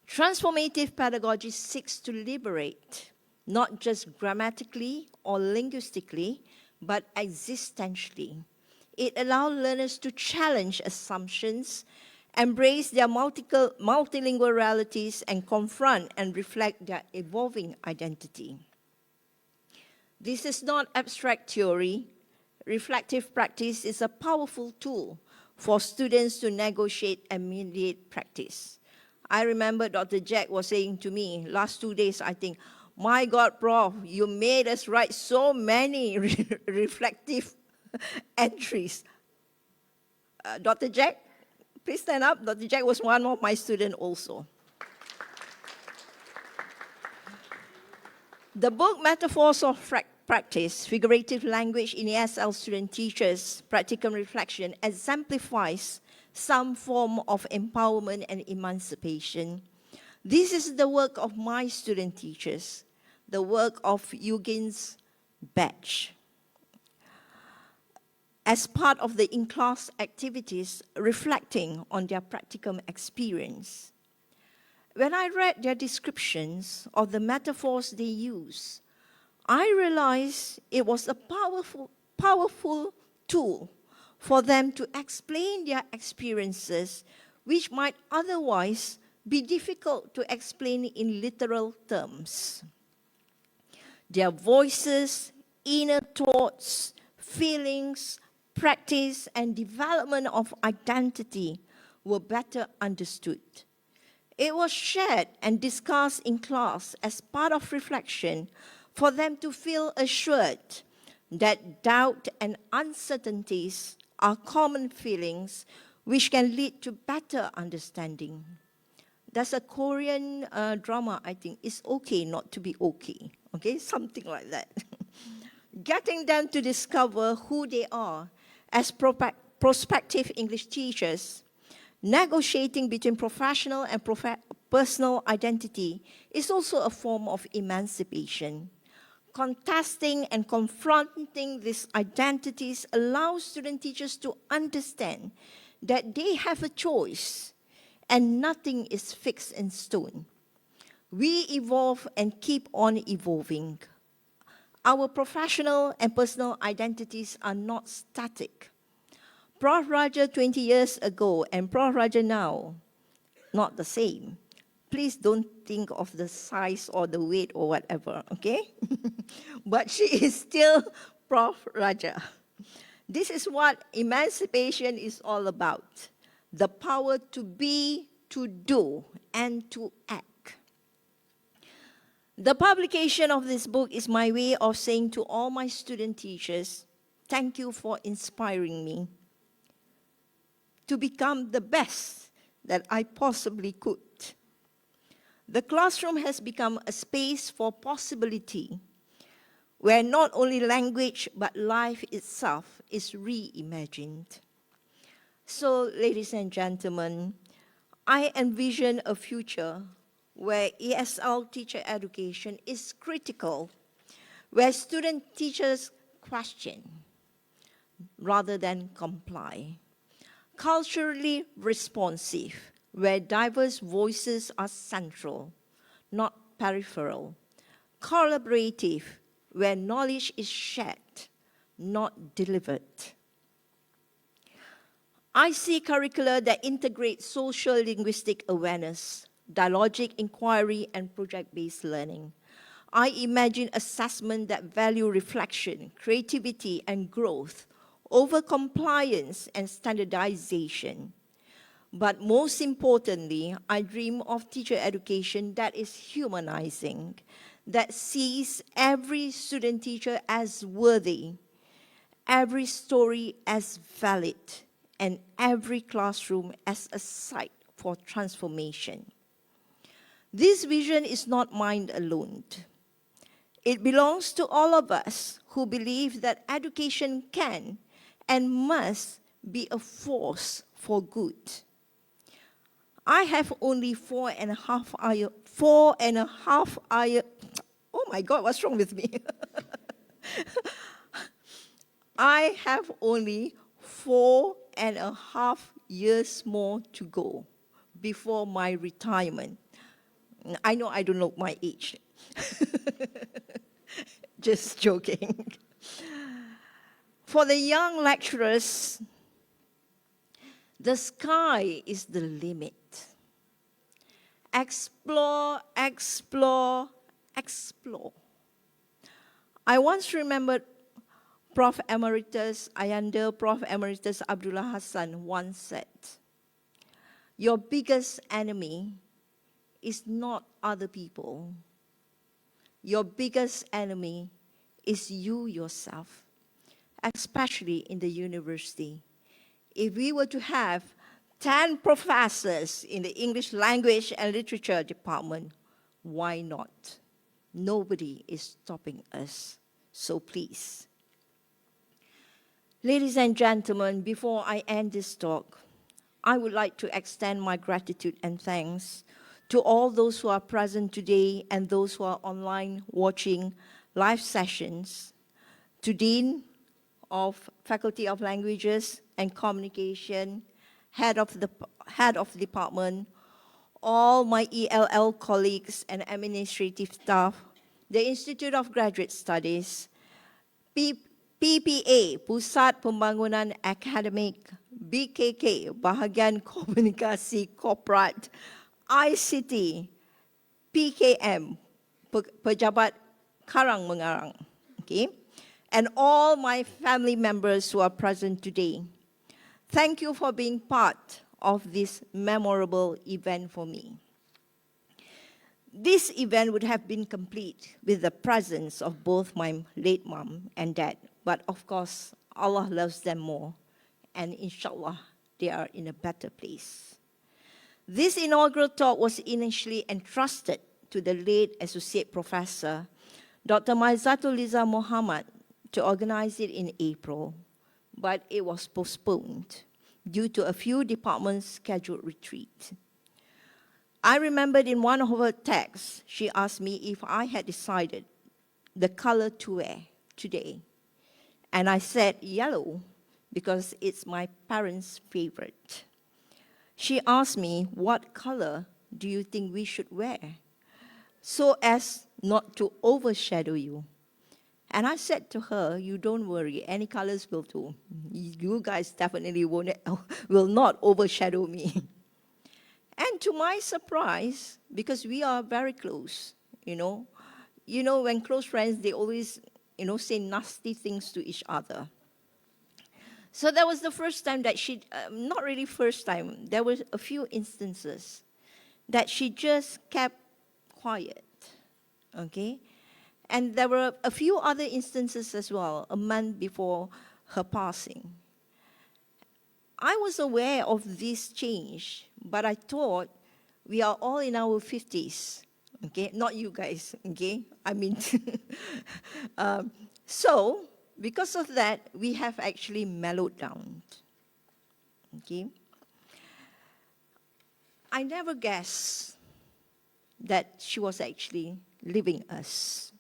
Transformative pedagogy seeks to liberate, not just grammatically or linguistically, but existentially. It allows learners to challenge assumptions, embrace their multilingual realities, and confront and reflect their evolving identity. This is not abstract theory. Reflective practice is a powerful tool for students to negotiate and mediate practice. I remember Dr. Jack was saying to me last 2 days, I think, my God, Prof, you made us write so many reflective entries. Dr. Jack, please stand up. Dr. Jack was one of my students also. The book Metaphors of Practice, Figurative Language in ESL Student Teachers, Practicum Reflection, exemplifies some form of empowerment and emancipation. This is the work of my student teachers, the work of Eugene's batch. As part of the in-class activities, reflecting on their practicum experience. When I read their descriptions of the metaphors they use, I realized it was a powerful tool for them to explain their experiences, which might otherwise be difficult to explain in literal terms. Their voices, inner thoughts, feelings, practice, and development of identity were better understood. It was shared and discussed in class as part of reflection for them to feel assured that doubt and uncertainties are common feelings which can lead to better understanding. There's a Korean drama, I think, It's Okay Not to Be Okay, okay? Something like that. Getting them to discover who they are as prospective English teachers, negotiating between professional and personal identity is also a form of emancipation. Contesting and confronting these identities allows student teachers to understand that they have a choice and nothing is fixed in stone. We evolve and keep on evolving. Our professional and personal identities are not static. Prof. Raja 20 years ago and Prof. Raja now, not the same. Please don't think of the size or the weight or whatever, okay? But she is still Prof. Raja. This is what emancipation is all about. The power to be, to do, and to act. The publication of this book is my way of saying to all my student teachers, thank you for inspiring me to become the best that I possibly could. The classroom has become a space for possibility, where not only language but life itself is reimagined. So, ladies and gentlemen, I envision a future where ESL teacher education is critical, where student teachers question rather than comply. Culturally responsive, where diverse voices are central, not peripheral. Collaborative, where knowledge is shared, not delivered. I see curricula that integrate social linguistic awareness, dialogic inquiry, and project-based learning. I imagine assessment that value reflection, creativity, and growth over compliance and standardization. But most importantly, I dream of teacher education that is humanizing, that sees every student teacher as worthy, every story as valid, and every classroom as a site for transformation. This vision is not mine alone. It belongs to all of us who believe that education can and must be a force for good. I have only 4.5 hours. Oh my God, what's wrong with me? I have only 4.5 years more to go before my retirement. I know I don't look my age. Just joking. For the young lecturers, the sky is the limit. Explore, explore, explore. I once remembered Prof. Emeritus Ayanda, Prof. Emeritus Abdullah Hassan once said, "Your biggest enemy is not other people. Your biggest enemy is you yourself, especially in the university. If we were to have 10 professors in the English language and literature department, why not? Nobody is stopping us, so please." Ladies and gentlemen, before I end this talk, I would like to extend my gratitude and thanks to all those who are present today and those who are online watching live sessions, to Dean of Faculty of Languages and Communication, head of the department, all my ELL colleagues and administrative staff, the Institute of Graduate Studies, PPA, Pusat Pembangunan Akademik, BKK, Bahagian Komunikasi Korporat, ICT, PKM, Pejabat Karang Mengarang, okay? And all my family members who are present today. Thank you for being part of this memorable event for me. This event would have been complete with the presence of both my late mom and dad, but of course, Allah loves them more, and inshallah, they are in a better place. This inaugural talk was initially entrusted to the late Associate Professor, Dr. Maizatul Liza Muhammad, to organize it in April, but it was postponed due to a few departments' scheduled retreat. I remembered in one of her texts, she asked me if I had decided the color to wear today. And I said yellow because it's my parents' favorite. She asked me, what color do you think we should wear so as not to overshadow you? And I said to her, you don't worry, any colors will do. You guys definitely will not overshadow me. And to my surprise, because we are very close, you know, when close friends, they always, say nasty things to each other. So that was the first time that she, not really first time, there were a few instances that she just kept quiet, okay? And there were a few other instances as well, a month before her passing. I was aware of this change, but I thought we are all in our 50s, okay? Not you guys, okay? I mean, so because of that, we have actually mellowed down, okay? I never guessed that she was actually leaving us.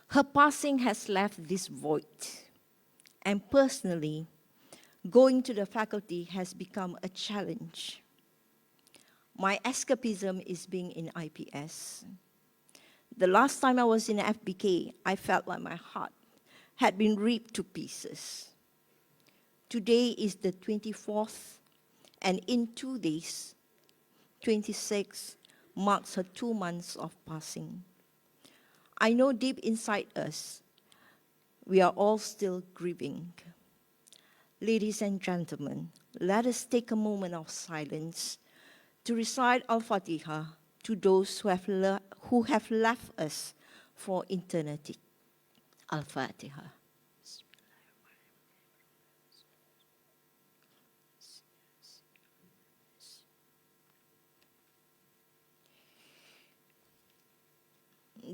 Her passing has left this void, and personally, going to the faculty has become a challenge. My escapism is being in IPS. The last time I was in FBK, I felt like my heart had been ripped to pieces. Today is the 24th, and in 2 days, 26 marks her 2 months of passing. I know deep inside us, we are all still grieving. Ladies and gentlemen, let us take a moment of silence to recite Al-Fatiha to those who have left us for eternity. Al-Fatiha.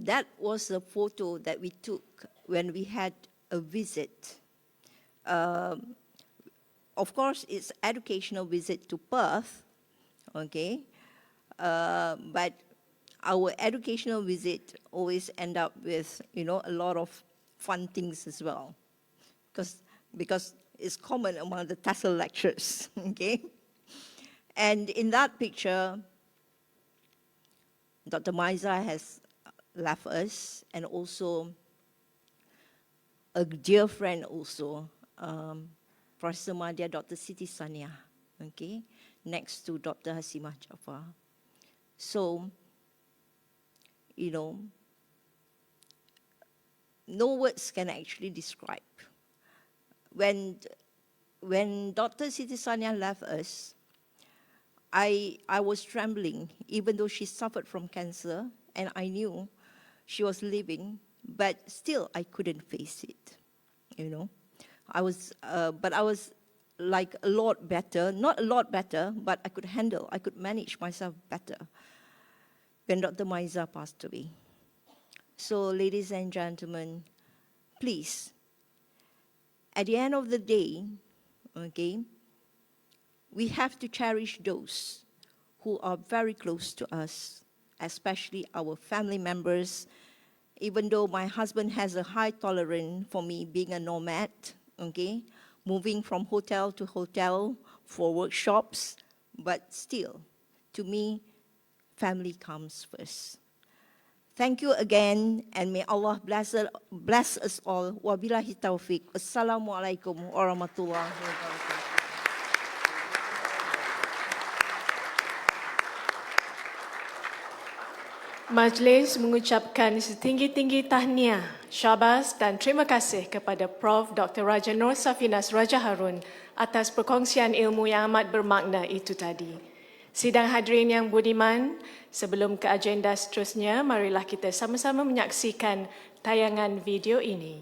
That was a photo that we took when we had a visit. Of course, it's educational visit to Perth, okay? But our educational visit always end up with, a lot of fun things as well, because it's common among the TESOL lectures, okay? And in that picture, Dr. Masa has left us, and also a dear friend also, Professor Madya, Dr. Siti Sania, okay, next to Dr. Hasimah Jafar. So, no words can actually describe. When Dr. Siti Sania left us, I was trembling, even though she suffered from cancer, and I knew she was living, but still I couldn't face it, I was like a lot better, not a lot better, but I could manage myself better when Dr. Masa passed away. So, ladies and gentlemen, please, at the end of the day, okay, we have to cherish those who are very close to us, especially our family members. Even though my husband has a high tolerance for me being a nomad, okay, moving from hotel to hotel for workshops, but still, to me, family comes first. Thank you again, and may Allah bless us all. Wabillahi taufiq. Assalamualaikum warahmatullahi wabarakatuh. Majlis mengucapkan setinggi-tinggi tahniah, syabas dan terima kasih kepada Prof. Dr. Raja Nur Safinas Raja Harun atas perkongsian ilmu yang amat bermakna itu tadi. Sidang hadirin yang budiman, sebelum ke agenda seterusnya, marilah kita sama-sama menyaksikan tayangan video ini.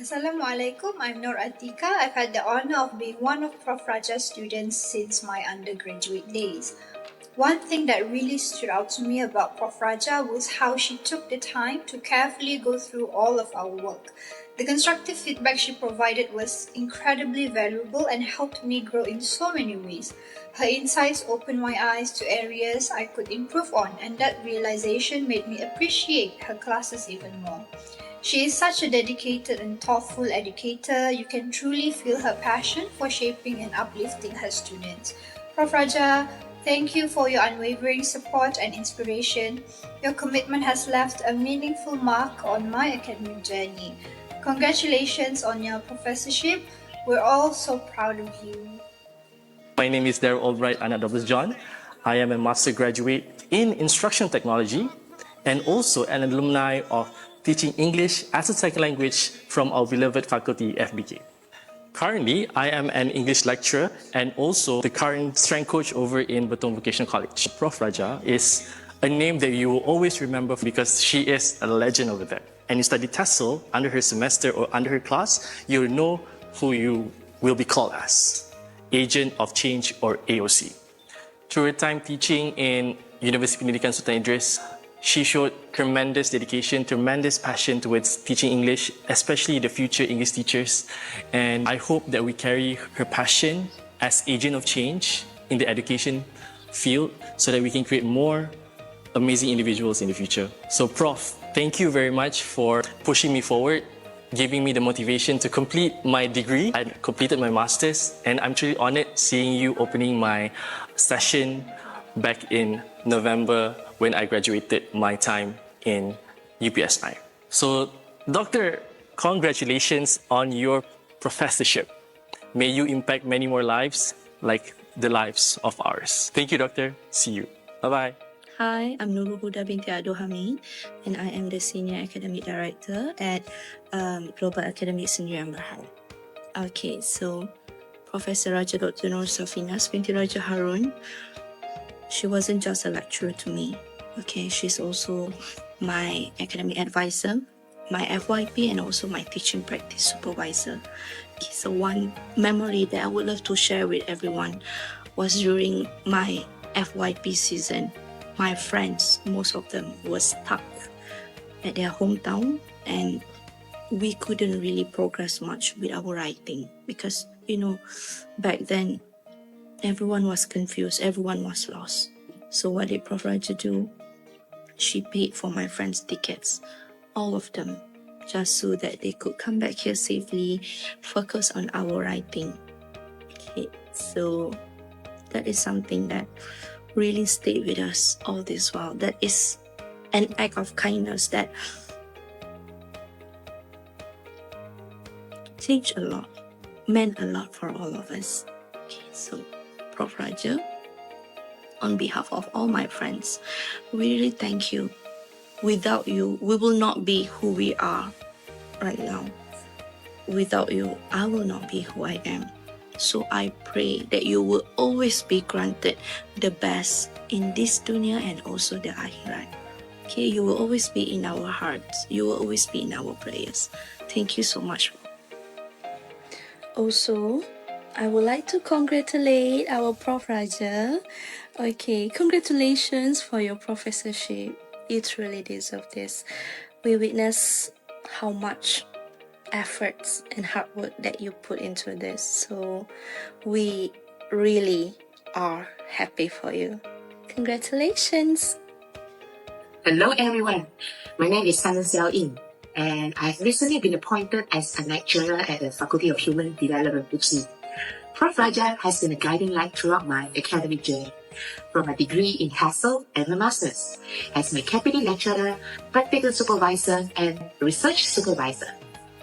Assalamualaikum, I'm Nur Atika. I've had the honor of being one of Prof. Raja's students since my undergraduate days. One thing that really stood out to me about Prof. Raja was how she took the time to carefully go through all of our work. The constructive feedback she provided was incredibly valuable and helped me grow in so many ways. Her insights opened my eyes to areas I could improve on, and that realization made me appreciate her classes even more. She is such a dedicated and thoughtful educator. You can truly feel her passion for shaping and uplifting her students. Prof. Raja, thank you for your unwavering support and inspiration. Your commitment has left a meaningful mark on my academic journey. Congratulations on your professorship. We're all so proud of you. My name is Darryl Albright Anadobus John. I am a master graduate in instruction technology and also an alumni of teaching English as a second language from our beloved faculty FBK. Currently, I am an English lecturer and also the current strength coach over in Betong Vocational College. Prof. Raja is a name that you will always remember because she is a legend over there. And you study TESOL under her semester or under her class, you'll know who you will be called as, Agent of Change or AOC. Through her time teaching in Universiti Pendidikan Sultan Idris, she showed tremendous dedication, tremendous passion towards teaching English, especially the future English teachers. And I hope that we carry her passion as agent of change in the education field so that we can create more amazing individuals in the future. So Prof, thank you very much for pushing me forward, giving me the motivation to complete my degree. I completed my master's and I'm truly honored seeing you opening my session back in November when I graduated my time in UPSI. So, Doctor, congratulations on your professorship. May you impact many more lives like the lives of ours. Thank you, Doctor. See you. Bye-bye. Hi, I'm Nurul Huda Binti Hamid, and I am the Senior Academic Director at Global Academic Syndrome Berhad. Okay, so Professor Raja Dr. Nur Safinas Binti Raja Harun, she wasn't just a lecturer to me. Okay, she's also my academic advisor, my FYP, and also my teaching practice supervisor. Okay, so one memory that I would love to share with everyone was during my FYP season. My friends, most of them were stuck at their hometown and we couldn't really progress much with our writing because, back then everyone was confused, everyone was lost. So what did Prof. Raja do? She paid for my friends' tickets, all of them, just so that they could come back here safely, focus on our writing. Okay, so that is something that really stayed with us all this while. That is an act of kindness that changed a lot, meant a lot for all of us. Okay, so Prof. Raja, on behalf of all my friends, we really thank you. Without you, we will not be who we are right now. Without you, I will not be who I am. So I pray that you will always be granted the best in this dunya and also the akhirat. Okay, you will always be in our hearts. You will always be in our prayers. Thank you so much. Also, I would like to congratulate our Prof. Raja. Okay, congratulations for your professorship. You truly deserve this. We witness how much efforts and hard work that you put into this. So we really are happy for you. Congratulations. Hello everyone, my name is Sun Xiao Ying and I've recently been appointed as a lecturer at the Faculty of Human Development, UPSI. Prof. Raja has been a guiding light throughout my academic journey, from a degree in TESOL and a master's, as my cabinet lecturer, practical supervisor and research supervisor.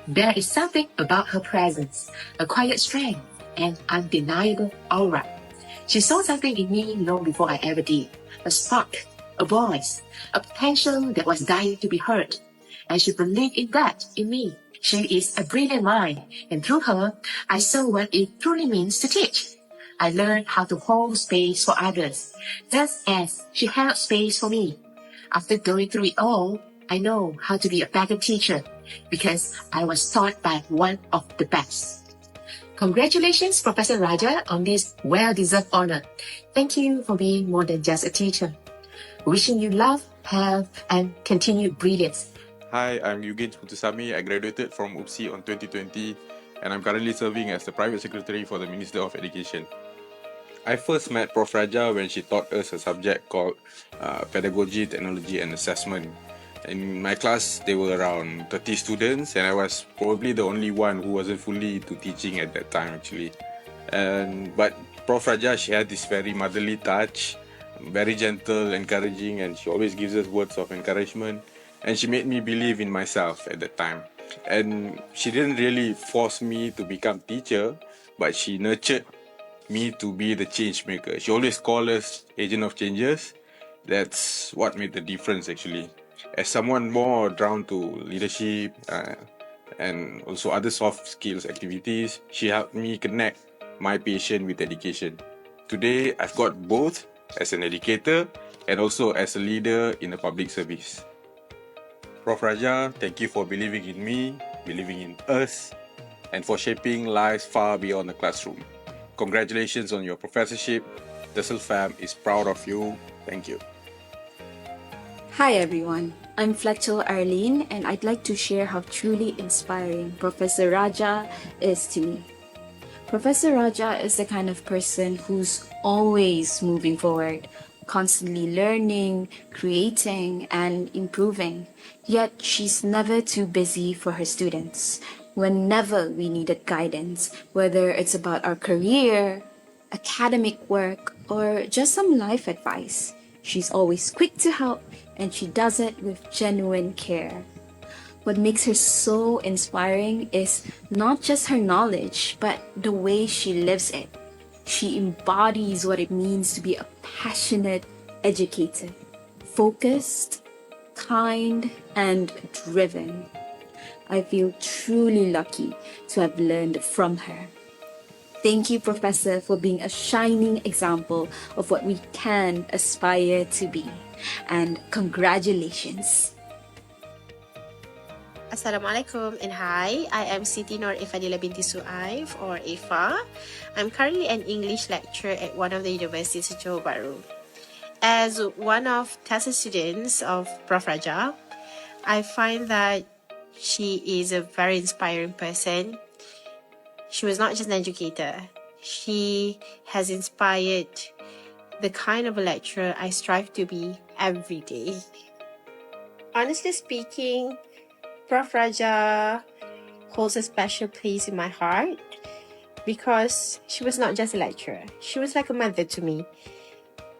There is something about her presence, a quiet strength and undeniable aura. She saw something in me long before I ever did, a spark, a voice, a potential that was dying to be heard. And she believed in that, in me. She is a brilliant mind, and through her, I saw what it truly means to teach. I learned how to hold space for others, just as she held space for me. After going through it all, I know how to be a better teacher because I was taught by one of the best. Congratulations, Professor Raja, on this well-deserved honor. Thank you for being more than just a teacher. Wishing you love, health, and continued brilliance. Hi, I'm Eugene Putusami. I graduated from UPSI on 2020, and I'm currently serving as the private secretary for the Minister of Education. I first met Prof. Raja when she taught us a subject called Pedagogy, Technology and Assessment. In my class, there were around 30 students, and I was probably the only one who wasn't fully into teaching at that time, actually. But Prof. Raja, she had this very motherly touch, very gentle, encouraging, and she always gives us words of encouragement. And she made me believe in myself at that time. And she didn't really force me to become teacher, but she nurtured me to be the change maker. She always called us agent of changes. That's what made the difference, actually. As someone more drawn to leadership and also other soft skills activities, she helped me connect my passion with education. Today, I've got both as an educator and also as a leader in the public service. Prof. Raja, thank you for believing in me, believing in us, and for shaping lives far beyond the classroom. Congratulations on your professorship. The SIL fam is proud of you. Thank you. Hi everyone, I'm Fletcher Arlene and I'd like to share how truly inspiring Professor Raja is to me. Professor Raja is the kind of person who's always moving forward, constantly learning, creating, and improving. Yet she's never too busy for her students. Whenever we needed guidance, whether it's about our career, academic work, or just some life advice, she's always quick to help and she does it with genuine care. What makes her so inspiring is not just her knowledge, but the way she lives it. She embodies what it means to be a passionate educator, focused, kind, and driven. I feel truly lucky to have learned from her. Thank you, Professor, for being a shining example of what we can aspire to be. And congratulations. Assalamualaikum and hi, I am Siti Nur Ifadila Binti Suaif or Ifa. I'm currently an English lecturer at one of the universities in Johor Bahru. As one of thesis students of Prof. Raja, I find that she is a very inspiring person. She was not just an educator. She has inspired the kind of a lecturer I strive to be every day. Honestly speaking, Prof. Raja holds a special place in my heart because she was not just a lecturer. She was like a mother to me.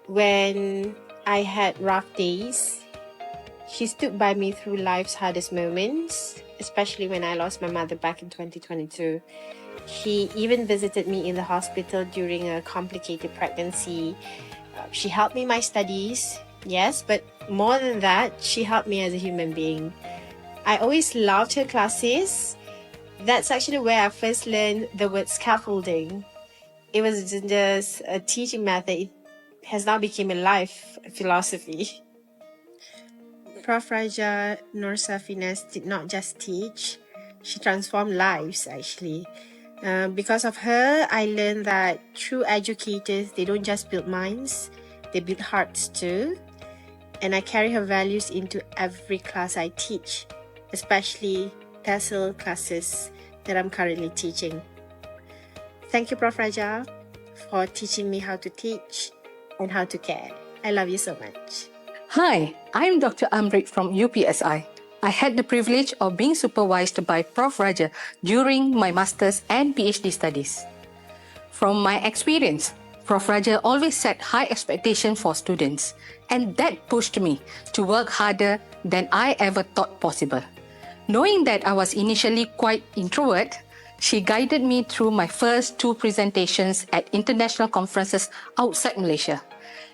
When I had rough days, she stood by me through life's hardest moments, especially when I lost my mother back in 2022. She even visited me in the hospital during a complicated pregnancy. She helped me in my studies, yes, but more than that, she helped me as a human being. I always loved her classes. That's actually where I first learned the word scaffolding. It was just a teaching method. It has now become a life philosophy. Prof. Raja Nur Safinas did not just teach, she transformed lives actually. Because of her, I learned that true educators, they don't just build minds, they build hearts too. And I carry her values into every class I teach, especially TESOL classes that I'm currently teaching. Thank you, Prof. Raja, for teaching me how to teach and how to care. I love you so much. Hi, I'm Dr. Amrit from UPSI. I had the privilege of being supervised by Prof. Raja during my master's and PhD studies. From my experience, Prof. Raja always set high expectations for students, and that pushed me to work harder than I ever thought possible. Knowing that I was initially quite introvert, she guided me through my first 2 presentations at international conferences outside Malaysia.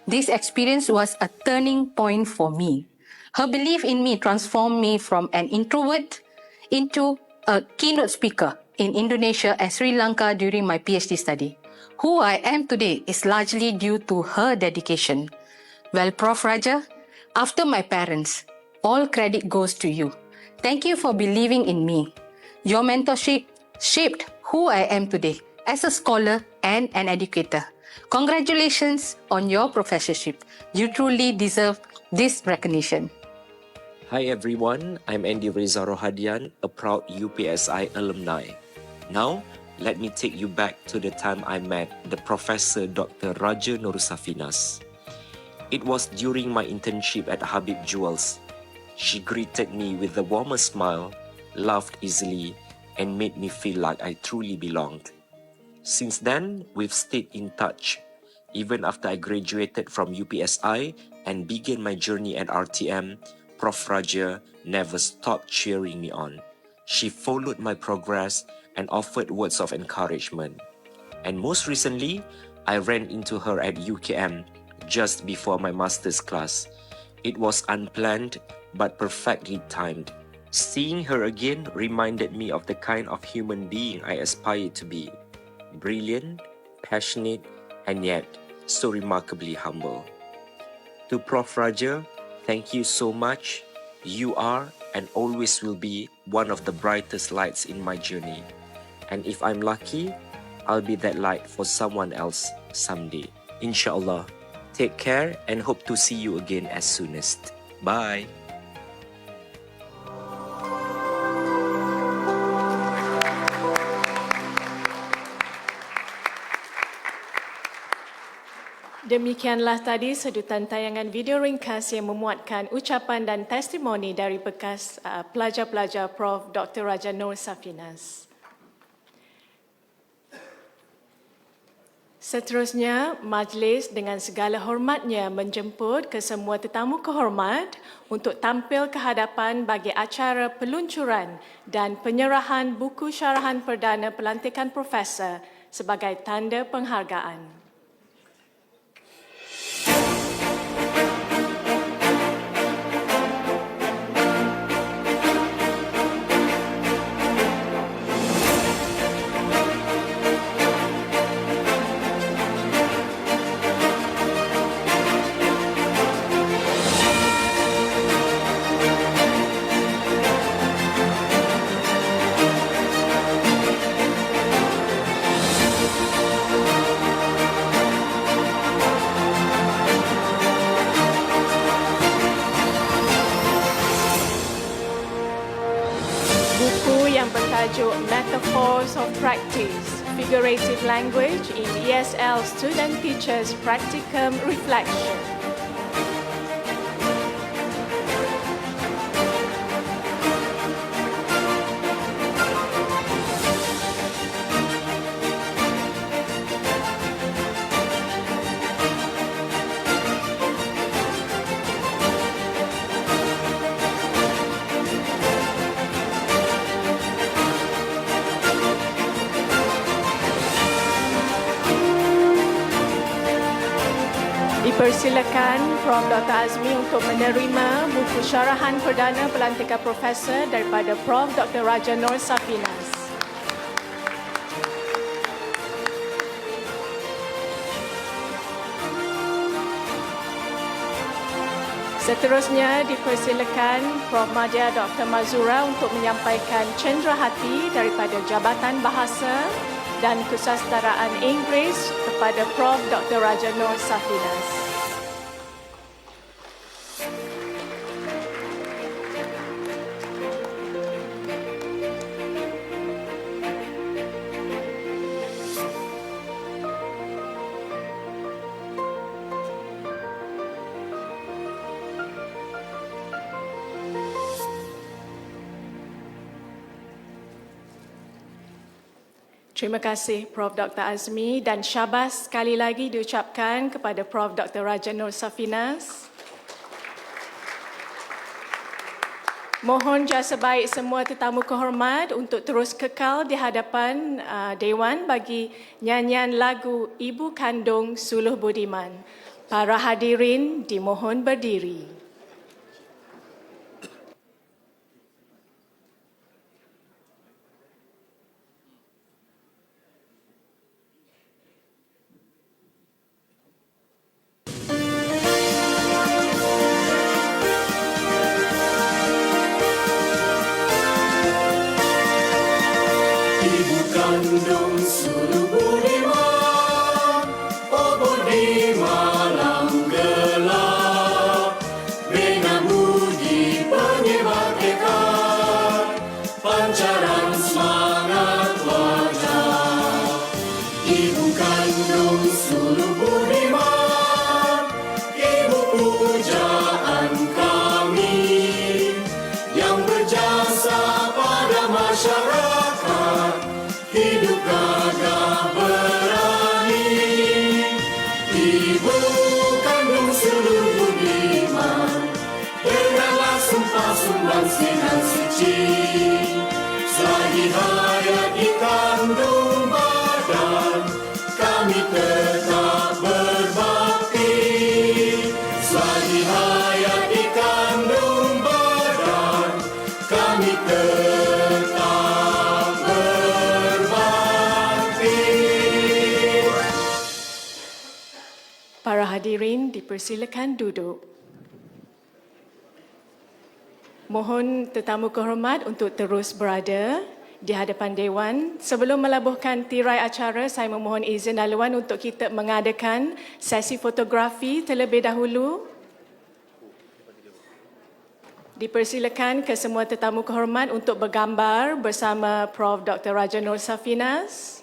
This experience was a turning point for me. Her belief in me transformed me from an introvert into a keynote speaker in Indonesia and Sri Lanka during my PhD study. Who I am today is largely due to her dedication. Well, Prof. Raja, after my parents, all credit goes to you. Thank you for believing in me. Your mentorship shaped who I am today as a scholar and an educator. Congratulations on your professorship. You truly deserve this recognition. Hi everyone, I'm Andy Reza Rohadian, a proud UPSI alumni. Now, let me take you back to the time I met the Professor Dr. Raja Nur Safinas. It was during my internship at Habib Jewels. She greeted me with the warmest smile, laughed easily, and made me feel like I truly belonged. Since then, we've stayed in touch. Even after I graduated from UPSI and began my journey at RTM, Prof. Raja never stopped cheering me on. She followed my progress and offered words of encouragement. And most recently, I ran into her at UKM just before my master's class. It was unplanned but perfectly timed. Seeing her again reminded me of the kind of human being I aspire to be. Brilliant, passionate, and yet so remarkably humble. To Prof. Raja, thank you so much. You are and always will be one of the brightest lights in my journey. And if I'm lucky, I'll be that light for someone else someday. Inshallah. Take care and hope to see you again as soonest. Bye. Demikianlah tadi sedutan tayangan video ringkas yang memuatkan ucapan dan testimoni dari bekas pelajar-pelajar Prof. Dr. Raja Nur Safinas. Seterusnya, majlis dengan segala hormatnya menjemput kesemua tetamu kehormat untuk tampil ke hadapan bagi acara peluncuran dan penyerahan buku syarahan perdana pelantikan Profesor sebagai tanda penghargaan. Tajuk Metaphors of Practice, Figurative Language in ESL Student Teachers Practicum Reflection. Dipersilakan Prof. Dr. Azmi untuk menerima buku syarahan perdana pelantikan Profesor daripada Prof. Dr. Raja Nur Safinas. Seterusnya dipersilakan Prof. Madya Dr. Mazura untuk menyampaikan cenderahati daripada Jabatan Bahasa dan Kesusasteraan Inggeris kepada Prof. Dr. Raja Nur Safinas. Terima kasih Prof. Dr. Azmi dan syabas sekali lagi diucapkan kepada Prof. Dr. Raja Nur Safinas. Mohon jasa baik semua tetamu kehormat untuk terus kekal di hadapan Dewan bagi nyanyian lagu Ibu Kandung Suluh Budiman. Para hadirin dimohon berdiri. Ibu kandung suluh di malam gelap, bina budi penyebar tekad, pancaran semangat wajah. Ibu kandung seluruh Budiman, ibu pujaan kami, yang berjasa pada masyarakat, hidup gagah berani. Ibu kandung seluruh Budiman, dengarlah sumpah sumbangsi dan suci. Selagi hayat di kandung badan, kami tetap berbakti. Selagi hayat di kandung badan, kami tetap berbakti. Para hadirin dipersilakan duduk. Mohon tetamu kehormat untuk terus berada di hadapan Dewan. Sebelum melabuhkan tirai acara, saya memohon izin laluan untuk kita mengadakan sesi fotografi terlebih dahulu. Dipersilakan ke semua tetamu kehormat untuk bergambar bersama Prof. Dr. Raja Nur Safinas.